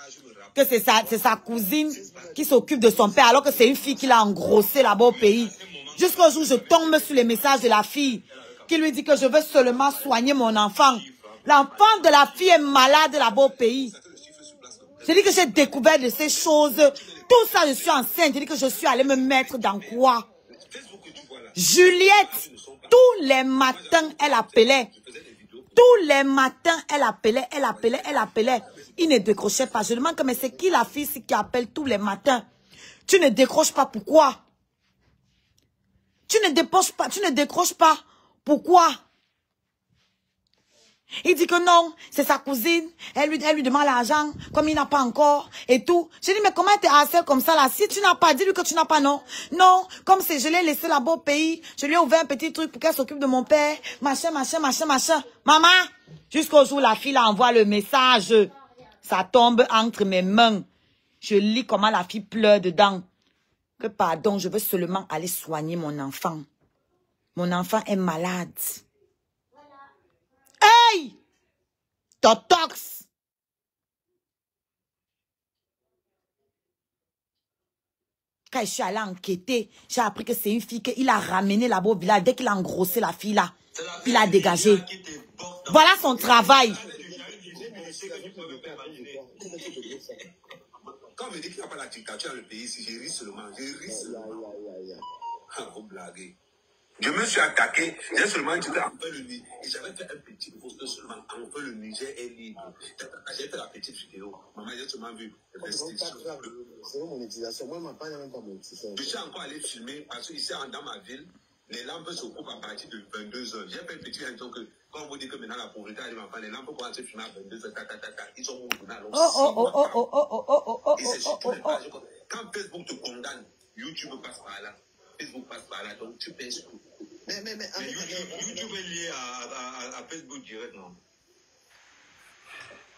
S2: que c'est sa cousine qui s'occupe de son père alors que c'est une fille qui l'a engrossé là-bas au pays. Jusqu'au jour où je tombe sur les messages de la fille qui lui dit que je veux seulement soigner mon enfant. L'enfant de la fille est malade là-bas au pays. Je dis que j'ai découvert de ces choses. Tout ça, je suis enceinte. Je dis que je suis allée me mettre dans quoi? Juliette, tous les matins, elle appelait. Tous les matins, elle appelait. Il ne décrochait pas. Je demande, mais c'est qui la fille qui appelle tous les matins? Tu ne décroches pas, pourquoi? Tu ne décroches pas, pourquoi? Il dit que non, c'est sa cousine, elle lui demande l'argent, comme il n'a pas encore, et tout. Je dis, mais comment tu es harcèle comme ça là? Si tu n'as pas, dis-lui que tu n'as pas, non. Non, comme c'est, je l'ai laissé là-bas au pays, je lui ai ouvert un petit truc pour qu'elle s'occupe de mon père, machin. Maman, jusqu'au jour où la fille envoie le message, ça tombe entre mes mains. Je lis comment la fille pleure dedans. Que pardon, je veux seulement aller soigner mon enfant. Mon enfant est malade. Hey! Totox! Quand je suis allée enquêter, j'ai appris que c'est une fille qu'il a ramenée là-bas au village. Dès qu'il a engrossé la fille là, il a dégagé. Voilà son travail.
S1: Quand on me dit qu'il n'y a pas la dictature dans le pays, si je ris seulement, vous blaguez. Je me suis attaqué, j'ai seulement dit qu'enfin le Niger, et j'avais fait un petit post seulement, enfin le Niger est libre. J'ai fait la petite vidéo, maman, j'ai seulement vu restriction.
S3: C'est une monétisation, moi, je n'ai pas même pas monétisation.
S1: Je suis encore allé filmer, parce que ici, dans ma ville, les lampes se coupent à partir de 22 h. J'ai fait une petite vidéo que Quand on vous dit que maintenant la pauvreté arrive en France, les gens peuvent commencer à filmer à 22 heures, ils sont où? Quand Facebook te condamne, YouTube passe par là. Facebook passe par là, donc tu pèses tout.
S5: Mais YouTube est lié à Facebook direct, non?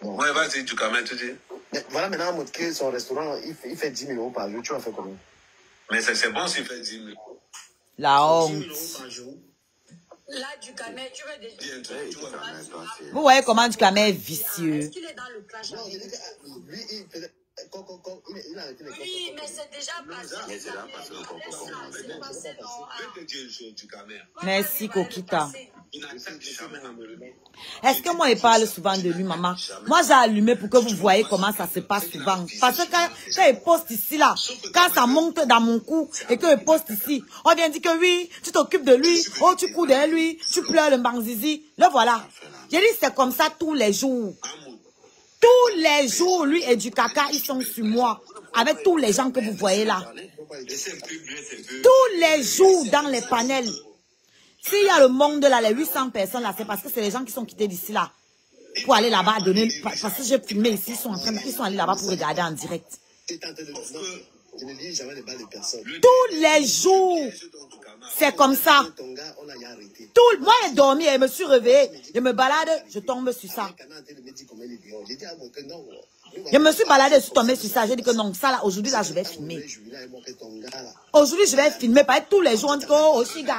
S1: Bon. Ouais, vas-y, tu quand même, tu dis.
S3: Mais voilà, maintenant, montre que son restaurant, il fait 10 000 € par jour. Tu vas faire combien?
S1: Mais c'est bon s'il fait 10 000 €.
S2: La honte.
S3: 10 000 € par jour.
S6: Là, du camel, tu veux déjà...
S2: Vous voyez comment du camel est vicieux.
S6: Est-ce qu'il est dans le clash?
S3: Non, il dit que lui, il faisait... Il a arrêté les
S6: oui, mais c'est déjà passé.
S8: Mais c'est déjà passé le
S2: Merci, Kokita.
S1: Il n'attaque jamais un peu.
S2: Est-ce que moi, il parle souvent de lui, maman? Moi, j'ai allumé pour que vous voyez comment ça se passe souvent. Parce que quand il poste ici, là, quand ça monte dans mon cou et qu'il poste ici, on vient dire que oui, tu t'occupes de lui, oh, tu cours derrière lui, tu pleures le mbanzizi. Le voilà. J'ai dit, c'est comme ça tous les jours. Tous les jours, lui et du caca, ils sont sur moi. Avec tous les gens que vous voyez là. Tous les jours dans les panels. S'il y a le monde là, les 800 personnes là, c'est parce que c'est les gens qui sont quittés d'ici là. Pour aller là-bas donner. Parce que j'ai filmé ici, ils sont allés là-bas pour regarder en direct. Tous les jours. C'est comme ça. Moi, j'ai dormi et je me suis réveillée. Je me balade, je tombe sur ça. Je me suis baladée, je suis tombée sur ça. J'ai dit que non, ça là, aujourd'hui là, je vais filmer. Aujourd'hui, je vais filmer. Parce que tous les jours, on dit que oh, Oshiga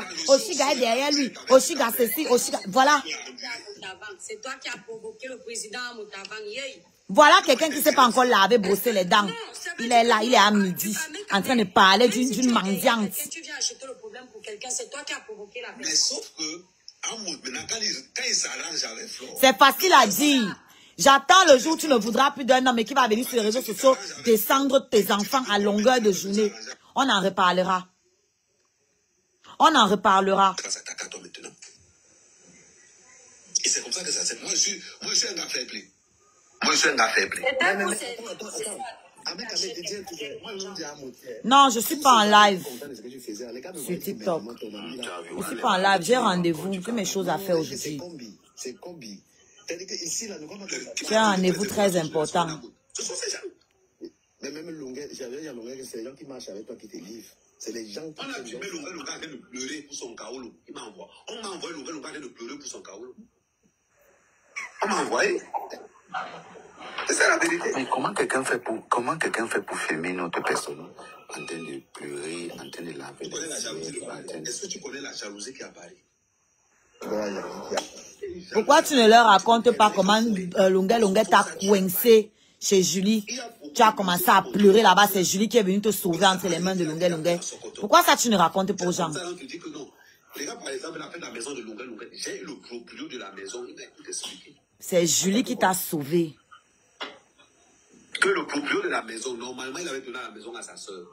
S2: est derrière lui. Oshiga, ceci, Oshiga. Voilà.
S6: C'est toi qui as provoqué le président Moutavang.
S2: Voilà quelqu'un qui ne sait pas encore laver, brosser les dents. Il est là, il est à midi, en train de parler d'une mendiante.
S6: Tu viens acheter le problème pour quelqu'un, c'est toi qui as provoqué la personne.
S1: Mais sauf que, quand il s'arrange avec Flo.
S2: C'est facile à dire. J'attends le jour où tu ne voudras plus d'un homme et qui va venir sur les réseaux sociaux descendre tes enfants à longueur de journée. On en reparlera. On en reparlera.
S1: Et c'est comme ça que ça s'est. Moi, je suis un gars faible. Moi, je suis un gars faible.
S2: Non, je ne suis pas en live sur TikTok. Je ne suis pas en live. J'ai rendez-vous. J'ai mes choses à faire aujourd'hui. J'ai un rendez-vous très important.
S3: Mais même Longuet, j'avais dit à Longuet que c'est les gens qui marchent avec toi qui te livrent. C'est les gens qui...
S1: On a filmé Longuet en train de pleurer pour son kaolo. Il m'a envoyé. On m'a envoyé Longuet en train de pleurer pour son kaolo. On m'a envoyé. C'est ça la vérité.
S8: Mais comment quelqu'un fait pour filmer une autre personne en train de pleurer, en train de laver les yeux?
S1: Est-ce que tu connais la jalousie qui apparaît?
S2: Pourquoi tu ne leur racontes pas comment Longuet t'a coincé chez Julie? Tu as commencé à pleurer là-bas, c'est Julie qui est venue te sauver entre les mains de Longuet. Pourquoi ça tu ne racontes pas aux gens?
S1: Les gars, par exemple, la fête de la maison de Longuet, j'ai eu le proprio de la maison, il m'a tout expliqué.
S2: C'est Julie qui t'a sauvé.
S1: Que le proprio de la maison, normalement, il avait donné la maison à sa soeur.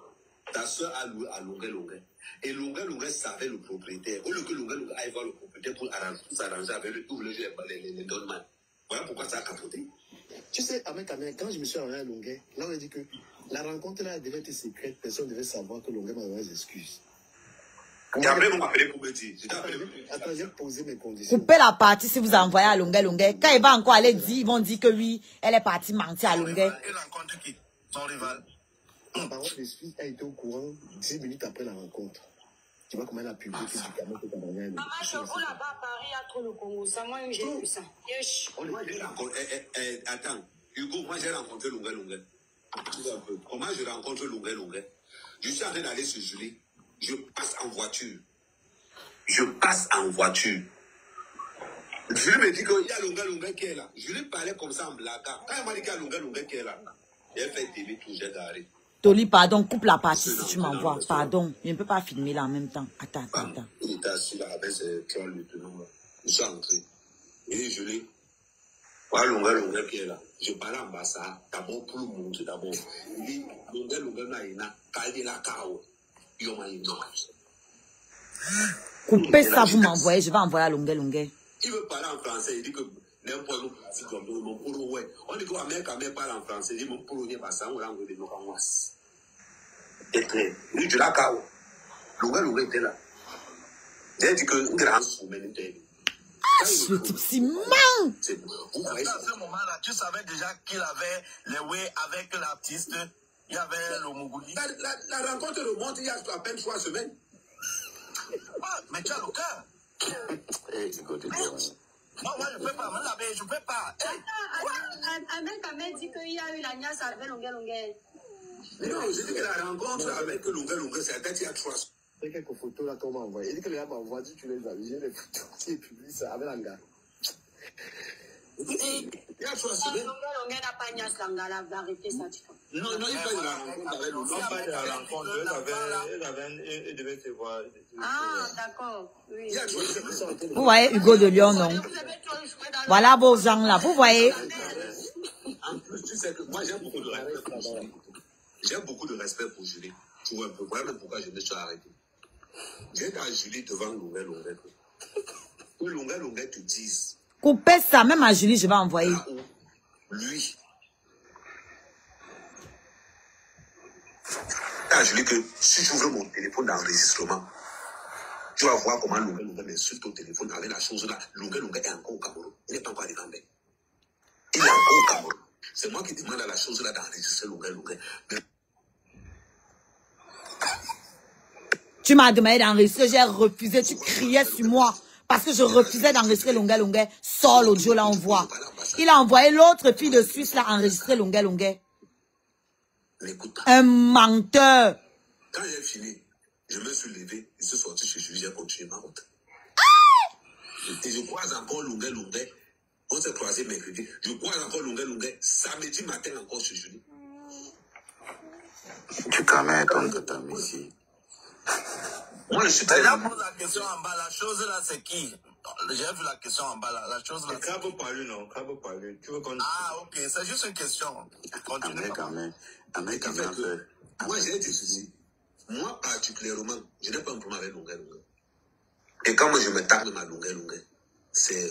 S1: Ta soeur a loué à Longuet. Et Longuet savait le propriétaire. Au lieu que Longuet aille voir le propriétaire pour s'arranger avec lui, tout le jeu les donnements. Voilà pourquoi ça a capoté.
S3: Tu sais, avec Amel, quand je me suis arrêté à Longuet, là on a dit que la rencontre là devait être secrète. Personne ne devait savoir que Longuet m'a donné des excuses.
S1: Et après, on m'a appelé pour me dire.
S3: Attends, j'ai posé mes conditions.
S2: Coupez la partie si vous envoyez à Longuet. Quand il va encore aller dire, ils vont dire que oui, elle est partie mentir à Longuet.
S8: Elle rencontre qui? Son rival.
S3: La parole d'esprit a été au courant 10 minutes après la rencontre. Tu vois comment elle a publié que du camion que tu as donné.
S6: Maman, je vous là-bas à Paris, à trop le Congo. Ça, moi, j'ai vu ça.
S1: Attends, Hugo, moi j'ai rencontré Longuet. Comment je rencontre Longuet? Je suis en train d'aller sur Julie. Je passe en voiture. Julie me dit qu'il y a Longuet qui est là. Julie parlait comme ça en blaguant. Quand elle m'a dit qu'il y a Longuet qui est là, elle fait télé tout, j'ai garé.
S2: Toli, pardon, coupe la partie si tu m'envoies. Pardon, je ne peux pas filmer là en même temps. Attends.
S1: Il était assis là avec ses trolls de tenons là. Je suis entré. Et je l'ai. Voilà Longuet qui est là. Je parlais en bas ça. D'abord pour le monde, d'abord. Il dit, Longuet n'a rien. Quand la cao. Il m'a dit non.
S2: Coupez ça, vous m'envoyez. Je vais envoyer à Longuet.
S1: Il veut parler en français. Il dit que n'importe où, si tu as mon polo, ouais. On dit qu'Américain parle en français. Il dit mon polo n'est pas ça. On l'a envoyé de nos canvas. Et très. Il dit, tu l'as cao. Longuet était là. J'ai dit que une grande soumène était.
S2: Le type si ment.
S8: Vous voyez, à ce moment-là, tu savais déjà qu'il avait les way avec l'artiste. Il y avait le Mougouli.
S1: La rencontre remonte il y a à peine 3 semaines.
S8: Ah, mais tu as le cœur. Moi, je ne peux pas. Je ne peux pas.
S6: Ahmed dit qu'il y a eu la niasse avec Longue.
S1: Non, j'ai dit que la rencontre avec Longue, c'est peut-être il y a 3 semaines.
S3: Il y a quelques photos là qu'on m'a envoyées. Il dit que les gars m'ont envoyé, tu les as vues. J'ai les photos qui publient ça avec un gars.
S1: Il y a 3 semaines.
S6: Longue n'a pas niasse la vérité, ça tu vois.
S1: Non, il parle de la rencontre avec Longue.
S5: Non, pas de la rencontre. Il devait se voir.
S6: Ah, d'accord. Oui.
S1: Il y a 3 semaines.
S2: Vous voyez Hugo de Lyon, non? Voilà vos gens là, vous voyez?
S1: En plus, tu sais que moi j'ai beaucoup de respect pour Julie. J'ai beaucoup de respect pour Julie. Tu vois un peu, voilà même pourquoi je me suis arrêté. J'ai dans Julie devant Longue. Que Longue te dise.
S2: Coupez ça, même à Julie, je vais envoyer.
S1: Lui. À Julie que si tu ouvres mon téléphone d'enregistrement, tu vas voir comment Longue m'insulte au téléphone avec la chose là. Longue est encore au Cameroun. Il n'est pas encore arrivé. Il est encore au Cameroun. C'est moi qui demande à la chose là d'enregistrer Longue.
S2: Tu m'as demandé d'enregistrer, j'ai refusé, tu criais sur moi. Parce que je refusais d'enregistrer Longue. Sors l'audio là, on voit. Il a envoyé l'autre fille de Suisse là, enregistrer Longue. Un menteur.
S1: Quand j'ai fini, je me suis levé, je suis sorti chez Julie, j'ai continué ma route. Et je croise encore Longue. On s'est croisé mercredi. Je croise encore Longue. Samedi matin encore chez Julie.
S8: Tu t'amènes comme que t'as mis ici.
S1: Moi, je suis
S8: Déjà, pose la question en bas. La chose là, c'est qui? J'ai vu la question en bas là. La chose là.
S5: Cabo parler, non? Cabo parler. Tu veux qu'on...
S8: Ah, ok. C'est juste une question. Continue.
S1: Moi, j'ai des soucis. Moi, particulièrement, je n'ai pas un problème avec Longue. Et quand moi, je me tape de ma Longue, c'est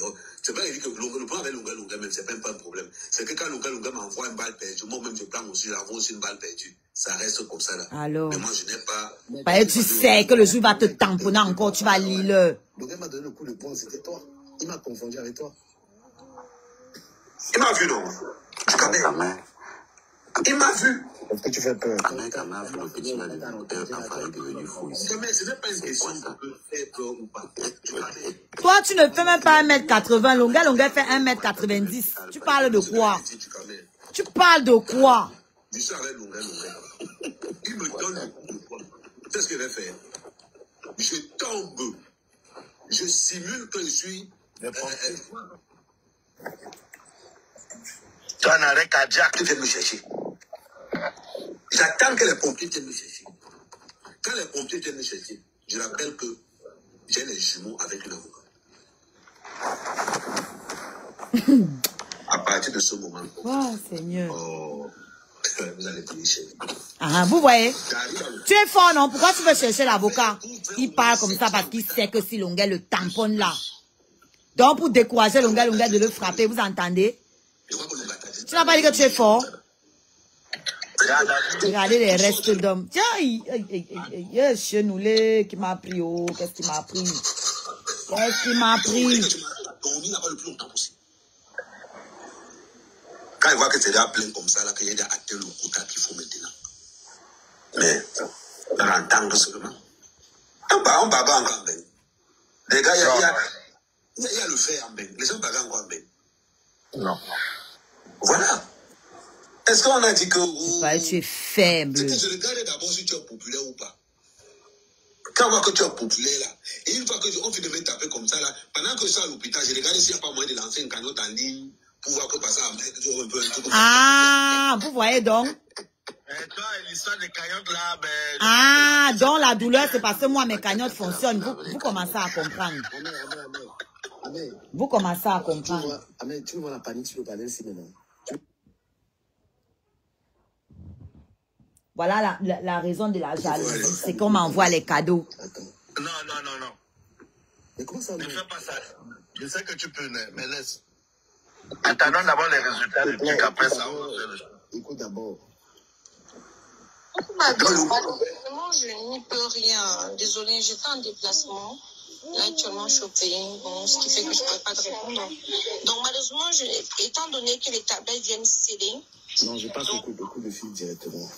S1: pas que le problème avec Longue, même, c'est pas un problème. C'est que quand Longue m'envoie une balle perdue, moi-même, je prends aussi, j'envoie aussi une balle perdue. Ça reste comme ça, là.
S2: Alors.
S1: Mais moi, je n'ai pas...
S2: Parce que tu sais que le jour va te tamponner encore, tu vas lire.
S3: Longue m'a donné le coup de poing, c'était toi. Il m'a confondu avec toi.
S1: Il m'a vu, non? Il m'a vu.
S3: Est-ce que tu fais peur?
S1: Mais ce n'est pas une question de faire peur ou pas.
S2: Toi, tu ne fais même pas 1m80. Longue fait 1m90. Tu parles de quoi? Tu parles de quoi?
S1: Je suis avec Longue. Il me donne le coup de poing. C'est ce qu'il va faire. Je tombe. Je simule que je suis...
S8: Tu as un arrêt cardiaque.
S1: Tu viens me chercher. J'attends que les pompiers viennent me chercher. Quand les pompiers viennent me chercher, je rappelle que j'ai les jumeaux avec un avocat. À partir de ce moment,
S2: Oh, Seigneur.
S1: vous allez payer cher.
S2: Ah, vous voyez? Tu es fort, non? Pourquoi tu veux chercher l'avocat? Il parle comme ça parce qu'il sait que si Longue le tamponne là. Donc, pour décourager Longue de le frapper, vous entendez? Tu n'as pas dit que tu es fort? Regardez les restes d'hommes. Tiens, il y a un chenoulet qui m'a pris. Oh, qu'est-ce qu'il m'a pris? Qu'est-ce qu'il m'a pris?
S1: Quand il voit que c'est déjà plein comme ça, là, qu'il y a déjà atteint le quota qu'il faut maintenant. Mais, entendre seulement. On bagarre encore en bain. Les gars, il y a le fait en bain. Les gens bagarrent encore en bain.
S8: Non.
S1: Voilà. Est-ce qu'on a dit que vous...
S2: Tu es faible.
S1: C'est que je regarde d'abord si tu es populaire ou pas. Quand on voit que tu es populaire là, et une fois qu'on finit de me taper comme ça là, pendant que je suis à l'hôpital, je regarde s'il n'y a pas moyen de lancer une cagnotte en ligne pour voir que passer un peu.
S2: Ah, vous voyez donc.
S8: Et toi, l'histoire des cagnottes là, ben...
S2: Ah, donc la douleur, c'est parce que moi, mes cagnottes fonctionnent. Vous commencez à comprendre. Vous commencez à comprendre.
S3: Tu vois la panique sur le panel ici maintenant.
S2: Voilà la raison de la jalousie. C'est qu'on m'envoie les cadeaux.
S8: Non.
S3: Mais comment ça,
S8: ne fais pas ça. Je sais que tu peux, mais laisse. Attendons d'abord les résultats du truc, après ça, on va faire le choix.
S3: Écoute d'abord.
S6: Moi, je n'y peux rien. Désolé, j'étais en déplacement. Là, actuellement, je suis au pays, bon, ce qui fait que je ne peux pas te répondre. Donc, malheureusement, étant donné que les tablettes viennent céder...
S3: Non, je passe beaucoup de filles directement.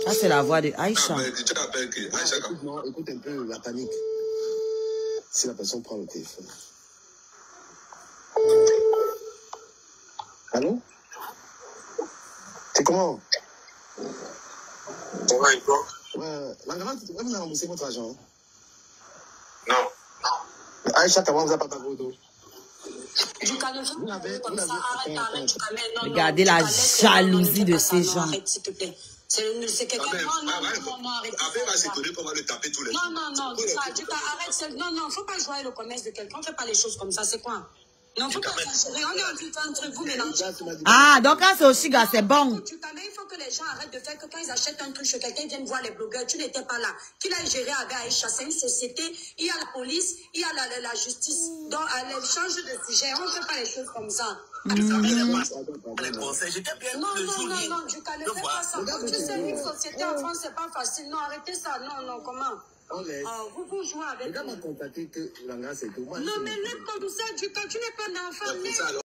S2: Ça, c'est la voix de Aïcha.
S3: Non, écoute un peu la panique. Si la personne prend le téléphone. Allô? C'est comment?
S8: Ouais, toi?
S3: La grande, vous avez remboursé votre argent?
S8: Non.
S3: Aïcha, comment vous avez pas payé d'eau?
S6: Du calme, comme ça, arrête, du calme.
S2: Regardez la jalousie de ces gens.
S6: Arrête, s'il te plaît. C'est quelqu'un. Non, arrête.
S8: Après, va s'étonner qu'on va le taper tous les jours.
S6: Non, arrête. Non, faut pas jouer le commerce de quelqu'un. On fait pas les choses comme ça, c'est quoi? Non, faut pas exagérer. On est en train de entre vous mélanger.
S2: Ah, donc quand c'est au Chiga, c'est bon.
S6: Il faut que les gens arrêtent de faire que quand ils achètent un truc chez quelqu'un, ils viennent voir les blogueurs. Tu n'étais pas là. Qui l'a géré avec Aïcha? C'est une société. Il y a la police, il y a la justice. Donc, change de sujet. On ne fait pas les choses comme ça.
S1: Les conseils, j'étais bien.
S6: Non, du calme, fais pas ça. Tu sais, une société en France, c'est pas facile. Non, arrêtez ça. Non, comment?
S3: On laisse.
S6: Vous jouez avec.
S3: Le gars m'a contacté que Langa c'est tout.
S6: Non, mais laisse comme ça, du calme. Tu n'es pas un enfant.